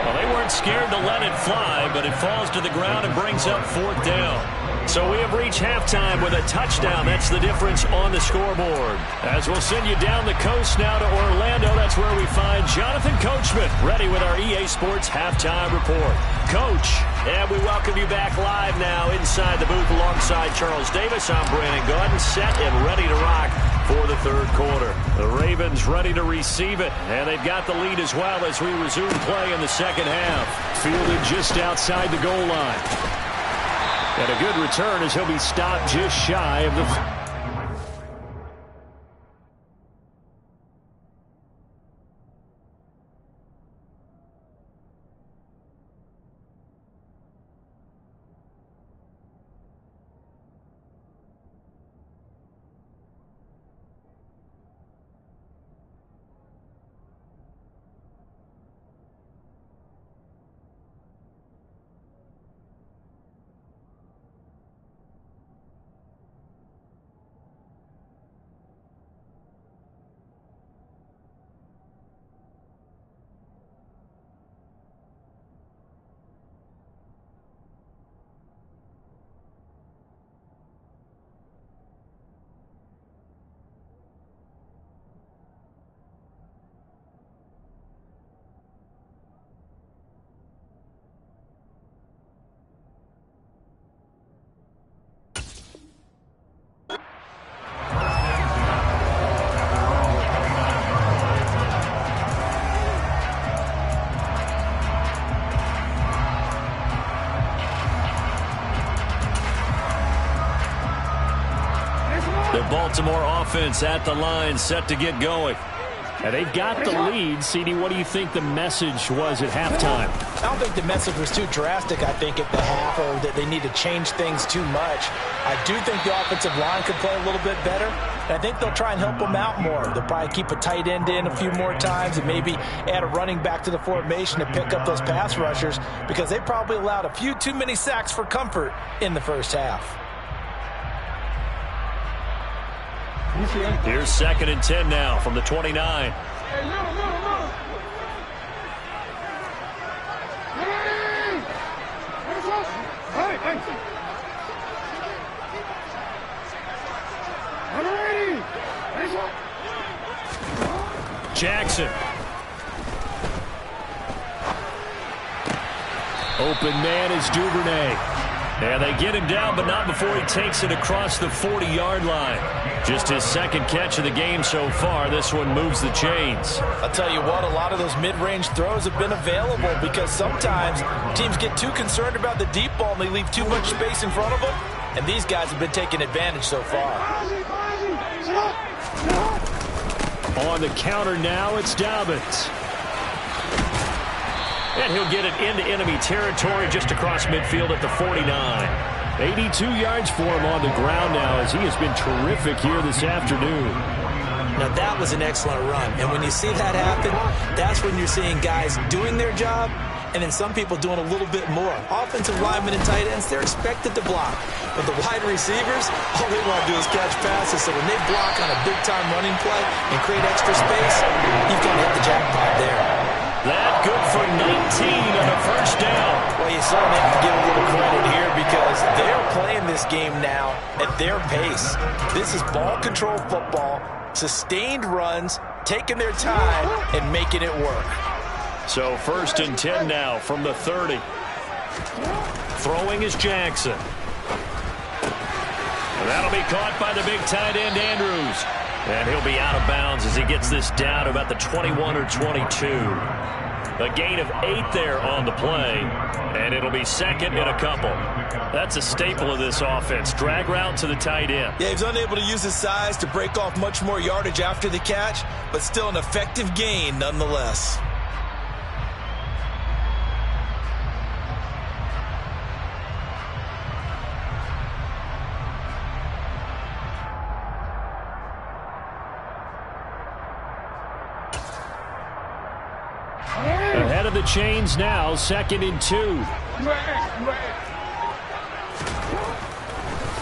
Well, they weren't scared to let it fly, but it falls to the ground and brings up 4th down. So we have reached halftime with a touchdown. That's the difference on the scoreboard. As we'll send you down the coast now to Orlando, that's where we find Jonathan Coachman, ready with our EA Sports Halftime Report. Coach, and we welcome you back live now inside the booth alongside Charles Davis. I'm Brandon Gordon, set and ready to rock for the 3rd quarter. The Ravens ready to receive it, and they've got the lead as well as we resume play in the 2nd half. Fielded just outside the goal line. And a good return as he'll be stopped just shy of the... Baltimore offense at the line, set to get going. And they've got the lead. CD, what do you think the message was at halftime? I don't think the message was too drastic, I think, at the half, or that they need to change things too much. I do think the offensive line could play a little bit better, and I think they'll try and help them out more. They'll probably keep a tight end in a few more times and maybe add a running back to the formation to pick up those pass rushers, because they probably allowed a few too many sacks for comfort in the first half. Here's 2nd and 10 now from the 29. Jackson. Open man is Duvernay. And they get him down, but not before he takes it across the 40-yard line. Just his 2nd catch of the game so far. This one moves the chains. I'll tell you what, a lot of those mid-range throws have been available because sometimes teams get too concerned about the deep ball and they leave too much space in front of them. And these guys have been taking advantage so far. On the counter now, it's Dobbins. And he'll get it into enemy territory just across midfield at the 49. 82 yards for him on the ground now as he has been terrific here this afternoon. Now that was an excellent run. And when you see that happen, that's when you're seeing guys doing their job and then some people doing a little bit more. Offensive linemen and tight ends, they're expected to block. But the wide receivers, all they want to do is catch passes. So when they block on a big-time running play and create extra space, you've got to hit the jackpot there. That good for 19 on a first down. Well, you certainly have to give a little credit here because they're playing this game now at their pace. This is ball control football, sustained runs, taking their time, and making it work. So 1st and 10 now from the 30. Throwing is Jackson. And that'll be caught by the big tight end, Andrews. And he'll be out of bounds as he gets this down to about the 21 or 22. A gain of 8 there on the play, and it'll be 2nd and a couple. That's a staple of this offense. Drag route to the tight end. Yeah, he's unable to use his size to break off much more yardage after the catch, but still an effective gain nonetheless. Ahead of the chains now, 2nd and 2.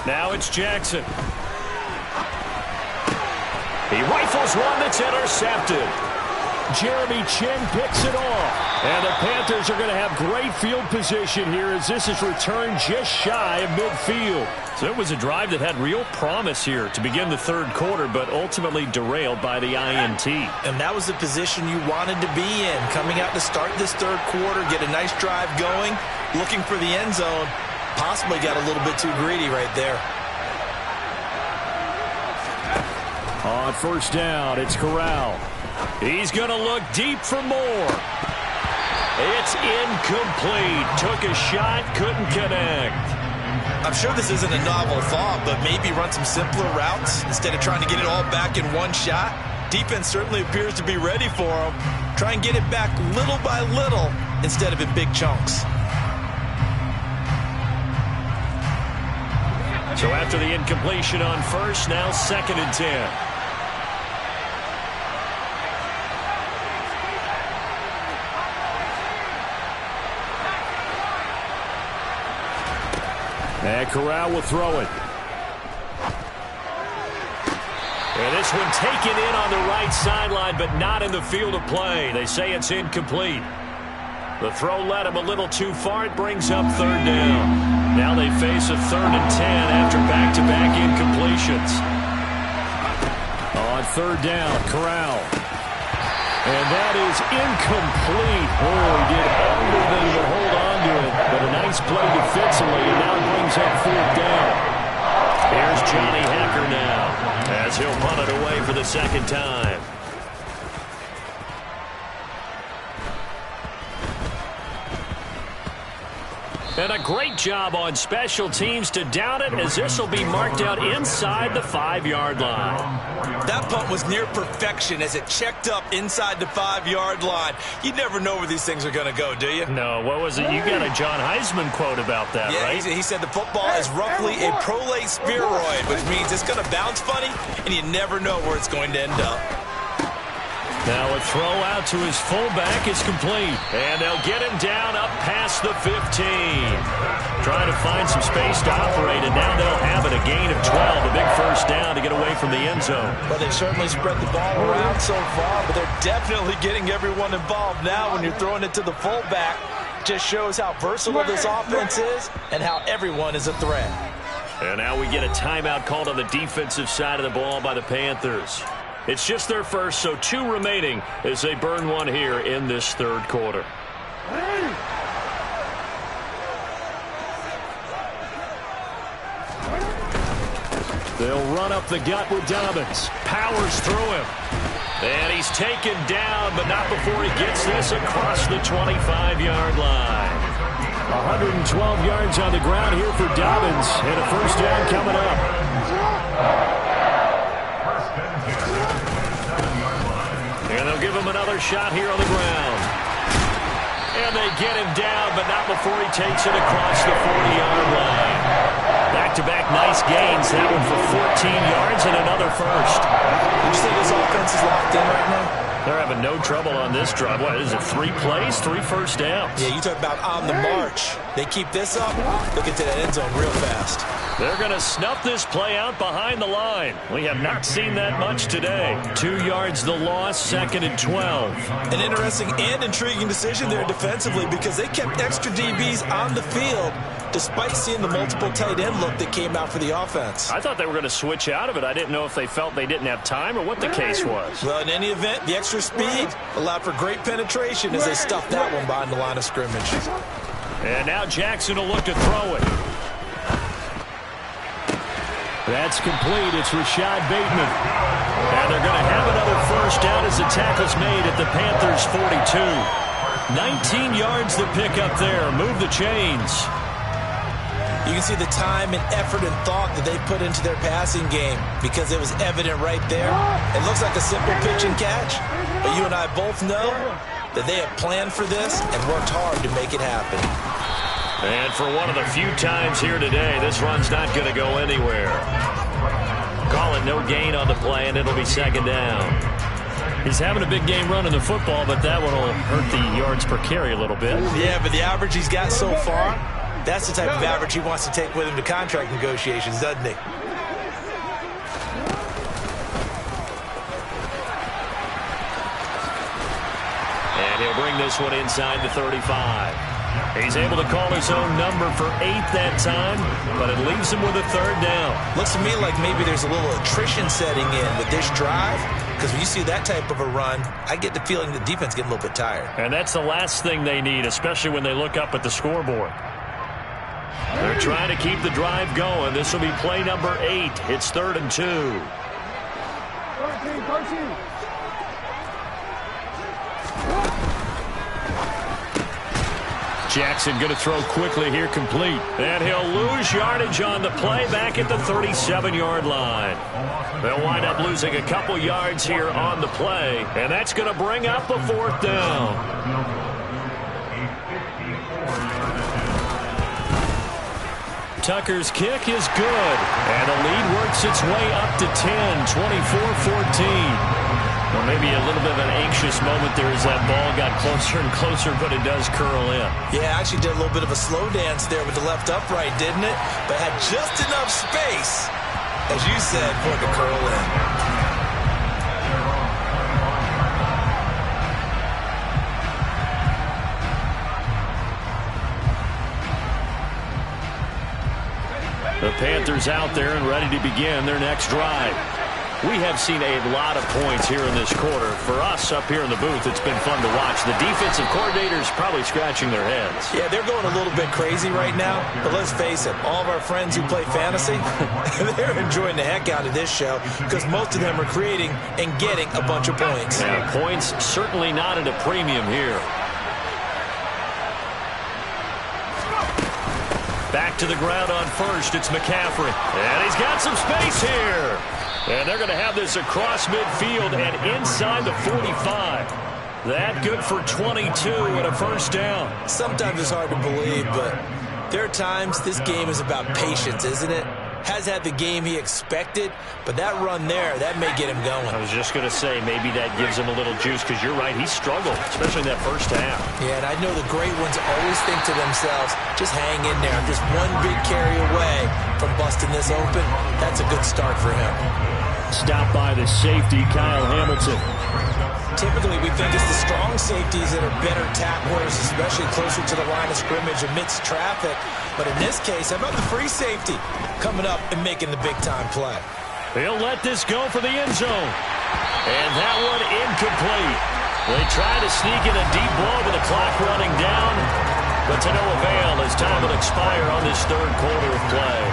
Now it's Jackson. He rifles one that's intercepted. Jeremy Chin picks it off. And the Panthers are going to have great field position here as this is returned just shy of midfield. So it was a drive that had real promise here to begin the 3rd quarter, but ultimately derailed by the INT. And that was the position you wanted to be in. Coming out to start this 3rd quarter, get a nice drive going, looking for the end zone. Possibly got a little bit too greedy right there. On 1st down, it's Corral. He's going to look deep for more. It's incomplete. Took a shot, couldn't connect. I'm sure this isn't a novel thought, but maybe run some simpler routes instead of trying to get it all back in one shot. Defense certainly appears to be ready for him. Try and get it back little by little instead of in big chunks. So after the incompletion on 1st, now 2nd and 10. And Corral will throw it. And this one taken in on the right sideline, but not in the field of play. They say it's incomplete. The throw led him a little too far. It brings up 3rd down. Now they face a 3rd and 10 after back-to-back incompletions. On 3rd down, Corral. And that is incomplete. Oh, he did everything to hold on to it. But a nice play defensively, and now it brings up 4th down. Here's Johnny Hacker now, as he'll punt it away for the 2nd time. And a great job on special teams to down it, as this will be marked out inside the 5-yard line. That punt was near perfection as it checked up inside the 5-yard line. You never know where these things are going to go, do you? No, what was it? You got a John Heisman quote about that, yeah, right? He said the football is roughly a prolate spheroid, which means it's going to bounce funny, and you never know where it's going to end up. Now a throw out to his fullback is complete. And they'll get him down up past the 15. Trying to find some space to operate, and now they'll have it. A gain of 12, a big 1st down to get away from the end zone. Well, they've certainly spread the ball around so far, but they're definitely getting everyone involved now when you're throwing it to the fullback. Just shows how versatile this offense is and how everyone is a threat. And now we get a timeout called on the defensive side of the ball by the Panthers. It's just their first, so 2 remaining as they burn one here in this 3rd quarter. They'll run up the gut with Dobbins. Powers through him. And he's taken down, but not before he gets this across the 25-yard line. 112 yards on the ground here for Dobbins, and a 1st down coming up. And they'll give him another shot here on the ground. And they get him down, but not before he takes it across the 40-yard line. Back-to-back nice gains. That one for 14 yards and another 1st. Would you say this offense is locked in right now? They're having no trouble on this drive. What is it, 3 plays, 3 first downs? Yeah, you talk about on the march. They keep this up, they'll get to that end zone real fast. They're going to snuff this play out behind the line. We have not seen that much today. 2 yards the loss, 2nd and 12. An interesting and intriguing decision there defensively because they kept extra DBs on the field despite seeing the multiple tight end look that came out for the offense. I thought they were going to switch out of it. I didn't know if they felt they didn't have time or what the case was. Well, in any event, the extra speed allowed for great penetration as they stuffed that one behind the line of scrimmage. And now Jackson will look to throw it. That's complete. It's Rashad Bateman. And they're going to have another first down as the tackle's made at the Panthers' 42. 19 yards to pick up there. Move the chains. You can see the time and effort and thought that they put into their passing game because it was evident right there. It looks like a simple pitch and catch, but you and I both know that they have planned for this and worked hard to make it happen. And for one of the few times here today, this run's not going to go anywhere. Call it no gain on the play, and it'll be 2nd down. He's having a big game running the football, but that one will hurt the yards per carry a little bit. Yeah, but the average he's got so far, that's the type of average he wants to take with him to contract negotiations, doesn't he? And he'll bring this one inside the 35. He's able to call his own number for 8 that time, but it leaves him with a 3rd down. Looks to me like maybe there's a little attrition setting in with this drive, because when you see that type of a run, I get the feeling the defense getting a little bit tired. And that's the last thing they need, especially when they look up at the scoreboard. They're trying to keep the drive going. This will be play number 8. It's 3rd and 2. Jackson going to throw quickly here, complete. And he'll lose yardage on the play back at the 37-yard line. They'll wind up losing a couple yards here on the play, and that's going to bring up a 4th down. Tucker's kick is good, and the lead works its way up to 10, 24-14. Well, maybe a little bit of an anxious moment there as that ball got closer and closer, but it does curl in. Yeah, actually did a little bit of a slow dance there with the left upright, didn't it? But had just enough space, as you said, for it to curl in. The Panthers out there and ready to begin their next drive. We have seen a lot of points here in this quarter. For us up here in the booth, it's been fun to watch. The defensive coordinators probably scratching their heads. Yeah, they're going a little bit crazy right now. But let's face it, all of our friends who play fantasy, they're enjoying the heck out of this show because most of them are creating and getting a bunch of points. Yeah, points certainly not at a premium here. Back to the ground on first. It's McCaffrey. And he's got some space here. And they're going to have this across midfield and inside the 45. That good for 22 and a 1st down. Sometimes it's hard to believe, but there are times this game is about patience, isn't it? Has had the game he expected, but that run there, that may get him going. I was just going to say, maybe that gives him a little juice, because you're right, he struggled, especially in that 1st half. Yeah, and I know the great ones always think to themselves, just hang in there. I'm just one big carry away from busting this open. That's a good start for him. Stopped by the safety, Kyle Hamilton. Typically, we think it's the strong safeties that are better tacklers, especially closer to the line of scrimmage amidst traffic. But in this case, how about the free safety coming up and making the big-time play? He'll let this go for the end zone. And that one incomplete. They try to sneak in a deep blow with the clock running down, but to no avail as time will expire on this 3rd quarter of play.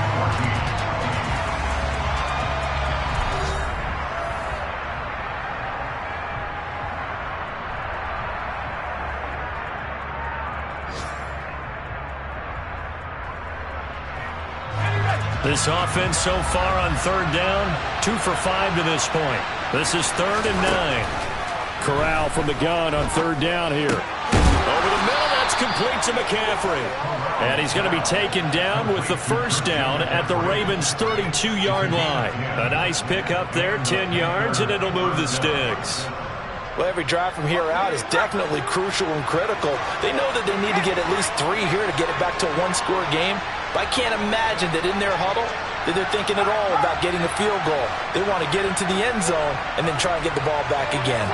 This offense so far on 3rd down, 2 for 5 to this point. This is 3rd and 9. Corral from the gun on 3rd down here. Over the middle, that's complete to McCaffrey. And he's going to be taken down with the 1st down at the Ravens' 32-yard line. A nice pick up there, 10 yards, and it'll move the sticks. Well, every drive from here out is definitely crucial and critical. They know that they need to get at least 3 here to get it back to a one-score game. But I can't imagine that in their huddle that they're thinking at all about getting a field goal. They want to get into the end zone and then try and get the ball back again.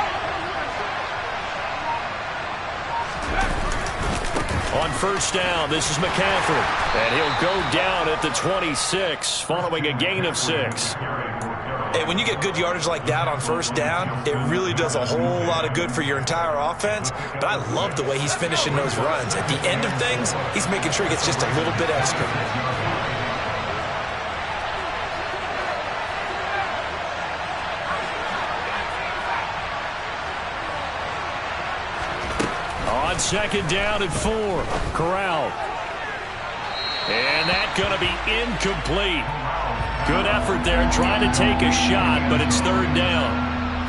On first down, this is McCaffrey. And he'll go down at the 26 following a gain of 6. Hey, when you get good yardage like that on first down, it really does a whole lot of good for your entire offense. But I love the way he's finishing those runs. At the end of things, he's making sure he gets just a little bit extra. On second down at 4, Corral. And that's going to be incomplete. Good effort there trying to take a shot, but it's third down.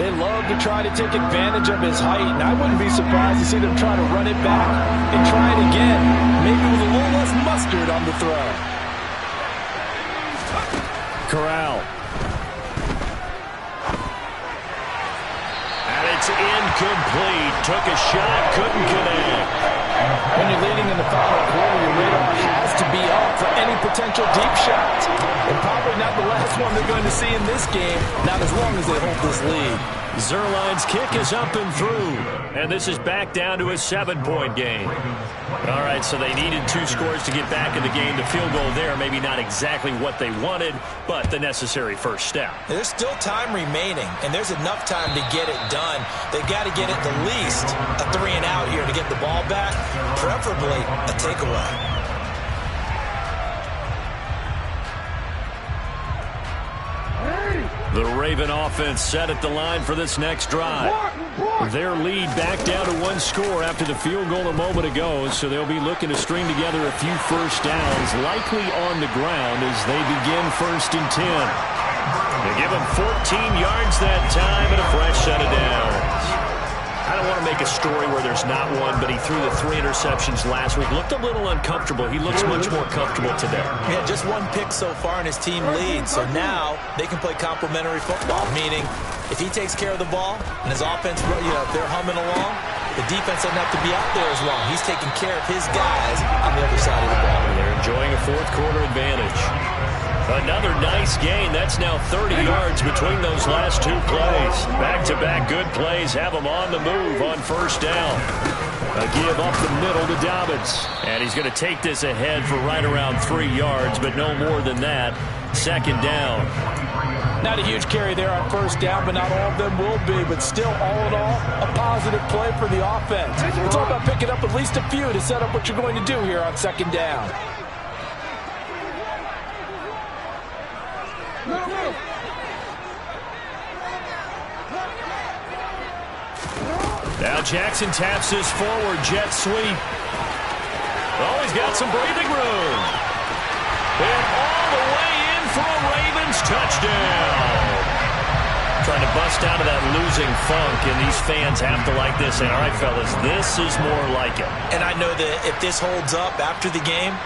They love to try to take advantage of his height, and I wouldn't be surprised to see them try to run it back and try it again, maybe with a little less mustard on the throw. Corral. And it's incomplete. Took a shot, couldn't connect. When you're leading in the final quarter, your radar has to be up for any potential deep shots. And probably not the last one they're going to see in this game, not as long as they hold this lead. Zerline's kick is up and through. And this is back down to a 7-point game. All right, so they needed 2 scores to get back in the game. The field goal there, maybe not exactly what they wanted, but the necessary first step. There's still time remaining, and there's enough time to get it done. They've got to get at the least a 3-and-out here to get the ball back, preferably a takeaway. The Raven offense set at the line for this next drive. Their lead back down to 1 score after the field goal a moment ago, so they'll be looking to string together a few first downs, likely on the ground as they begin 1st and 10. They give them 14 yards that time and a fresh set of downs. I don't want to make a story where there's not one, but he threw the 3 interceptions last week. Looked a little uncomfortable. He looks much more comfortable today. Yeah, just 1 pick so far and his team leads. So now they can play complementary football, meaning if he takes care of the ball and his offense, if they're humming along, the defense doesn't have to be out there as long. He's taking care of his guys on the other side of the ball. They're enjoying a 4th quarter advantage. Another nice gain. That's now 30 yards between those last 2 plays. Back-to-back good plays have him on the move on first down. A give up the middle to Dobbins. And he's going to take this ahead for right around 3 yards, but no more than that. 2nd down. Not a huge carry there on first down, but not all of them will be. But still, all in all, a positive play for the offense. It's all about picking up at least a few to set up what you're going to do here on 2nd down. Now Jackson taps his forward jet sweep. Oh, he's got some breathing room. And all the way in for a Ravens touchdown. Trying to bust out of that losing funk, and these fans have to like this. And all right, fellas, this is more like it. And I know that if this holds up after the game,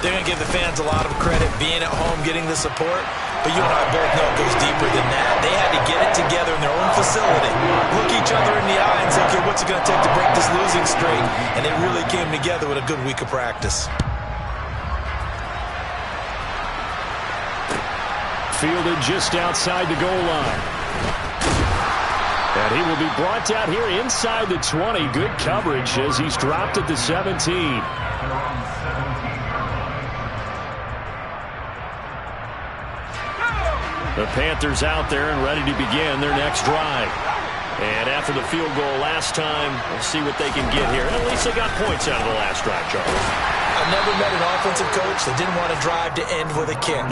they're going to give the fans a lot of credit being at home, getting the support. But you and I both know it goes deeper than that. They had to get it together in their own facility, look each other in the eye and say, okay, what's it going to take to break this losing streak? And they really came together with a good week of practice. Fielded just outside the goal line. And he will be brought down here inside the 20. Good coverage as he's dropped at the 17. The Panthers out there and ready to begin their next drive. And after the field goal last time, we'll see what they can get here. And at least they got points out of the last drive, Charles. I've never met an offensive coach that didn't want to drive to end with a kick.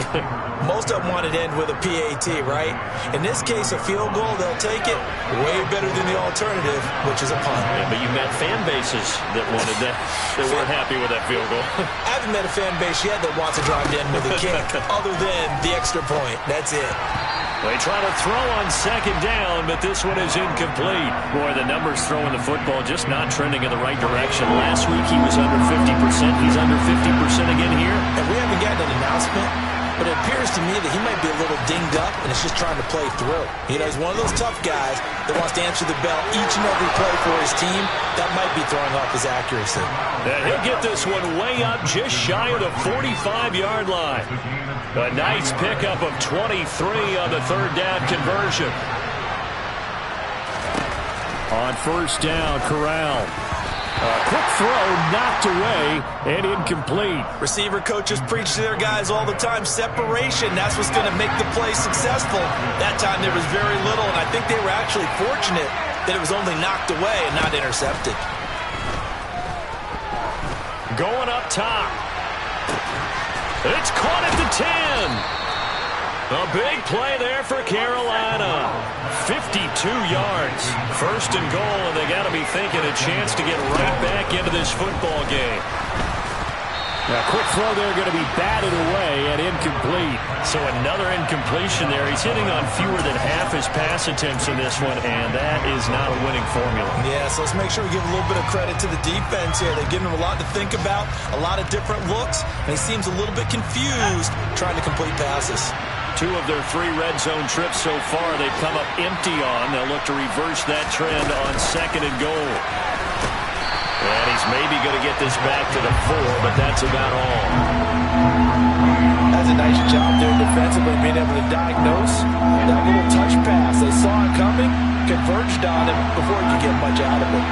Most of them wanted to end with a PAT, right? In this case, a field goal, they'll take it way better than the alternative, which is a punt. Yeah, but you've met fan bases that wanted that, that weren't happy with that field goal. I haven't met a fan base yet that wants to drive to end with a kick, other than the extra point. That's it. They try to throw on 2nd down, but this one is incomplete. Boy, the numbers throwing the football just not trending in the right direction. Last week he was under 50%. He's under 50% again here. And we haven't gotten an announcement but it appears to me that he might be a little dinged up and is just trying to play through. You know, he's one of those tough guys that wants to answer the bell each and every play for his team. That might be throwing off his accuracy. And he'll get this one way up just shy of the 45-yard line. A nice pickup of 23 on the third down conversion. On first down, Corral. A quick throw knocked away and incomplete. Receiver coaches preach to their guys all the time. Separation, that's what's going to make the play successful. That time there was very little, and I think they were actually fortunate that it was only knocked away and not intercepted. Going up top. It's caught at the 10. A big play there for Carolina. 52 yards. First and goal, and they got to be thinking a chance to get right back into this football game. Now, quick throw there going to be batted away and incomplete. So another incompletion there. He's hitting on fewer than half his pass attempts in this one, and that is not a winning formula. Yeah, so let's make sure we give a little bit of credit to the defense here. They've given him a lot to think about, a lot of different looks, and he seems a little bit confused trying to complete passes. 2 of their 3 red zone trips so far they've come up empty on. They'll look to reverse that trend on second and goal. And he's maybe going to get this back to the 4, but that's about all. That's a nice job there defensively, being able to diagnose that little touch pass. They saw it coming, converged on him before he could get much out of it.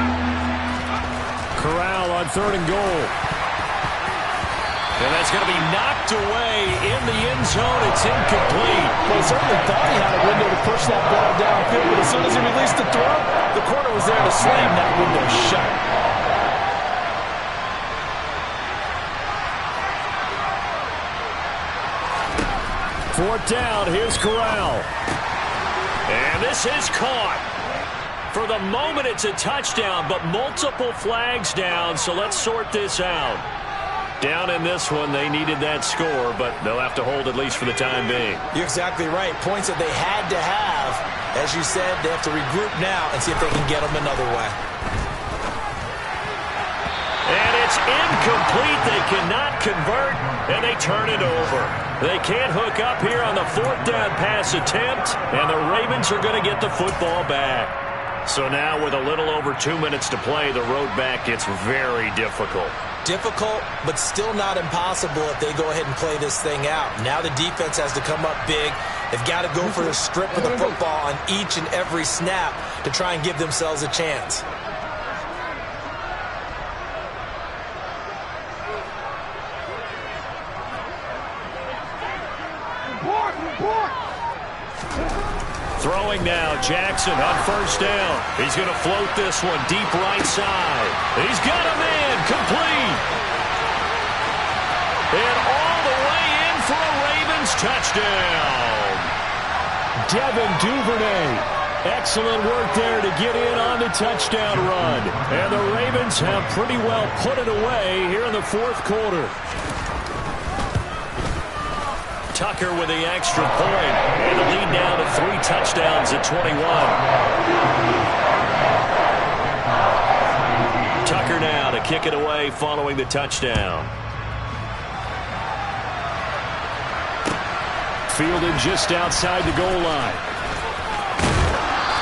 Corral on third and goal. And that's going to be knocked away in the end zone. It's incomplete. Well, he certainly thought he had a window to push that ball downfield, but as soon as he released the throw, the corner was there to slam that window shut. Fourth down, here's Corral. And this is caught. For the moment, it's a touchdown, but multiple flags down, so let's sort this out. Down in this one, they needed that score, but they'll have to hold at least for the time being. You're exactly right. Points that they had to have. As you said, they have to regroup now and see if they can get them another way. And it's incomplete. They cannot convert, and they turn it over. They can't hook up here on the fourth down pass attempt, and the Ravens are going to get the football back. So now with a little over 2 minutes to play, the road back gets very difficult. Difficult, but still not impossible if they go ahead and play this thing out. Now the defense has to come up big. They've got to go for the strip of the football on each and every snap to try and give themselves a chance. Throwing now, Jackson on first down. He's going to float this one deep right side. He's got a man complete. And all the way in for a Ravens touchdown. Devin Duvernay. Excellent work there to get in on the touchdown run. And the Ravens have pretty well put it away here in the fourth quarter. Tucker with the extra point, and the lead down to 3 touchdowns at 21. Tucker now to kick it away following the touchdown. Fielded just outside the goal line.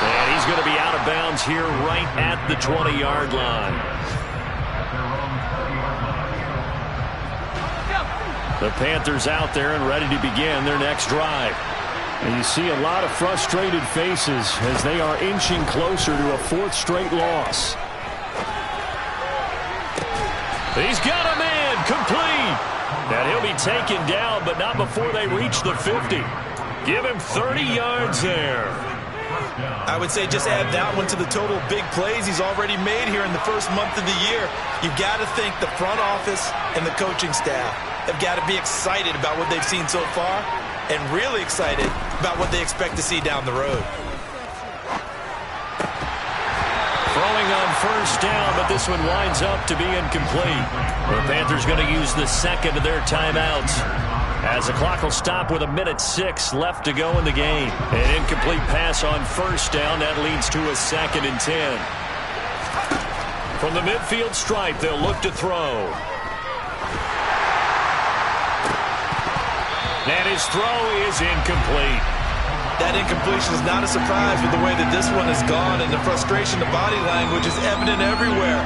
And he's going to be out of bounds here right at the 20-yard line. The Panthers out there and ready to begin their next drive. And you see a lot of frustrated faces as they are inching closer to a 4th straight loss. He's got a man complete. And he'll be taken down, but not before they reach the 50. Give him 30 yards there. I would say just add that one to the total big plays he's already made here in the first month of the year. You've got to think the front office and the coaching staff have got to be excited about what they've seen so far and really excited about what they expect to see down the road. Throwing on first down, but this one winds up to be incomplete. The Panthers going to use the second of their timeouts as the clock will stop with 1:06 left to go in the game. An incomplete pass on first down. That leads to a 2nd and 10. From the midfield stripe, they'll look to throw. And his throw is incomplete. That incompletion is not a surprise with the way that this one has gone, and the frustration, the body language is evident everywhere.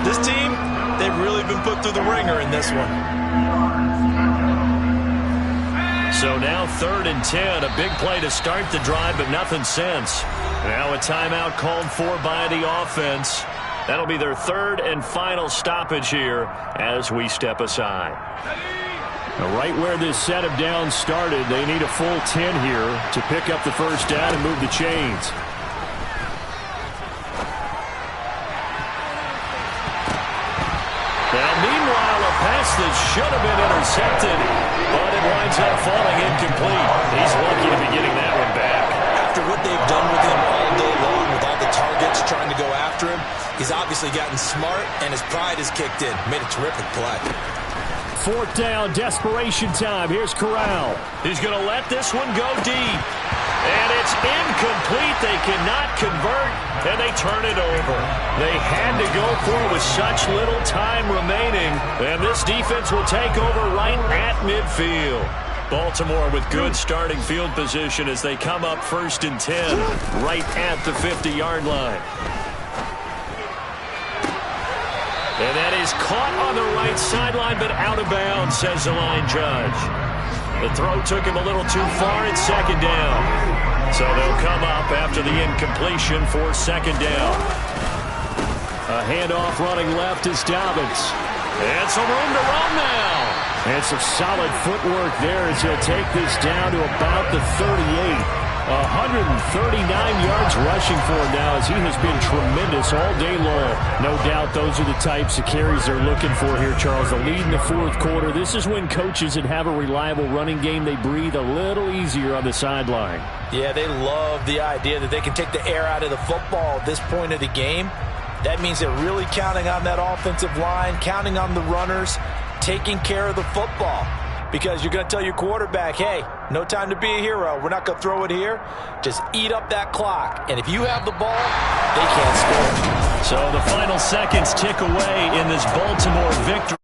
This team, they've really been put through the ringer in this one. So now 3rd and 10, a big play to start the drive, but nothing since. Now a timeout called for by the offense. That'll be their 3rd and final stoppage here as we step aside. Right where this set of downs started, they need a full 10 here to pick up the first down and move the chains. Now, meanwhile, a pass that should have been intercepted, but it winds up falling incomplete. He's lucky to be getting that one back. After what they've done with him all day long, with all the targets trying to go after him, he's obviously gotten smart, and his pride has kicked in. Made a terrific play. 4th down, desperation time. Here's Corral. He's going to let this one go deep. And it's incomplete. They cannot convert, and they turn it over. They had to go for it with such little time remaining. And this defense will take over right at midfield. Baltimore with good starting field position as they come up 1st and 10 right at the 50-yard line. And that is caught on the right sideline, but out of bounds, says the line judge. The throw took him a little too far at 2nd down. So they'll come up after the incompletion for 2nd down. A handoff running left is Dobbins. And some room to run now. And some solid footwork there as he'll take this down to about the 38. 139 yards rushing for him now as he has been tremendous all day long. No doubt those are the types of carries they're looking for here, Charles. The lead in the 4th quarter. This is when coaches that have a reliable running game, they breathe a little easier on the sideline. Yeah, they love the idea that they can take the air out of the football at this point of the game. That means they're really counting on that offensive line, counting on the runners, taking care of the football. Because you're going to tell your quarterback, hey, no time to be a hero. We're not going to throw it here. Just eat up that clock. And if you have the ball, they can't score. So the final seconds tick away in this Baltimore victory.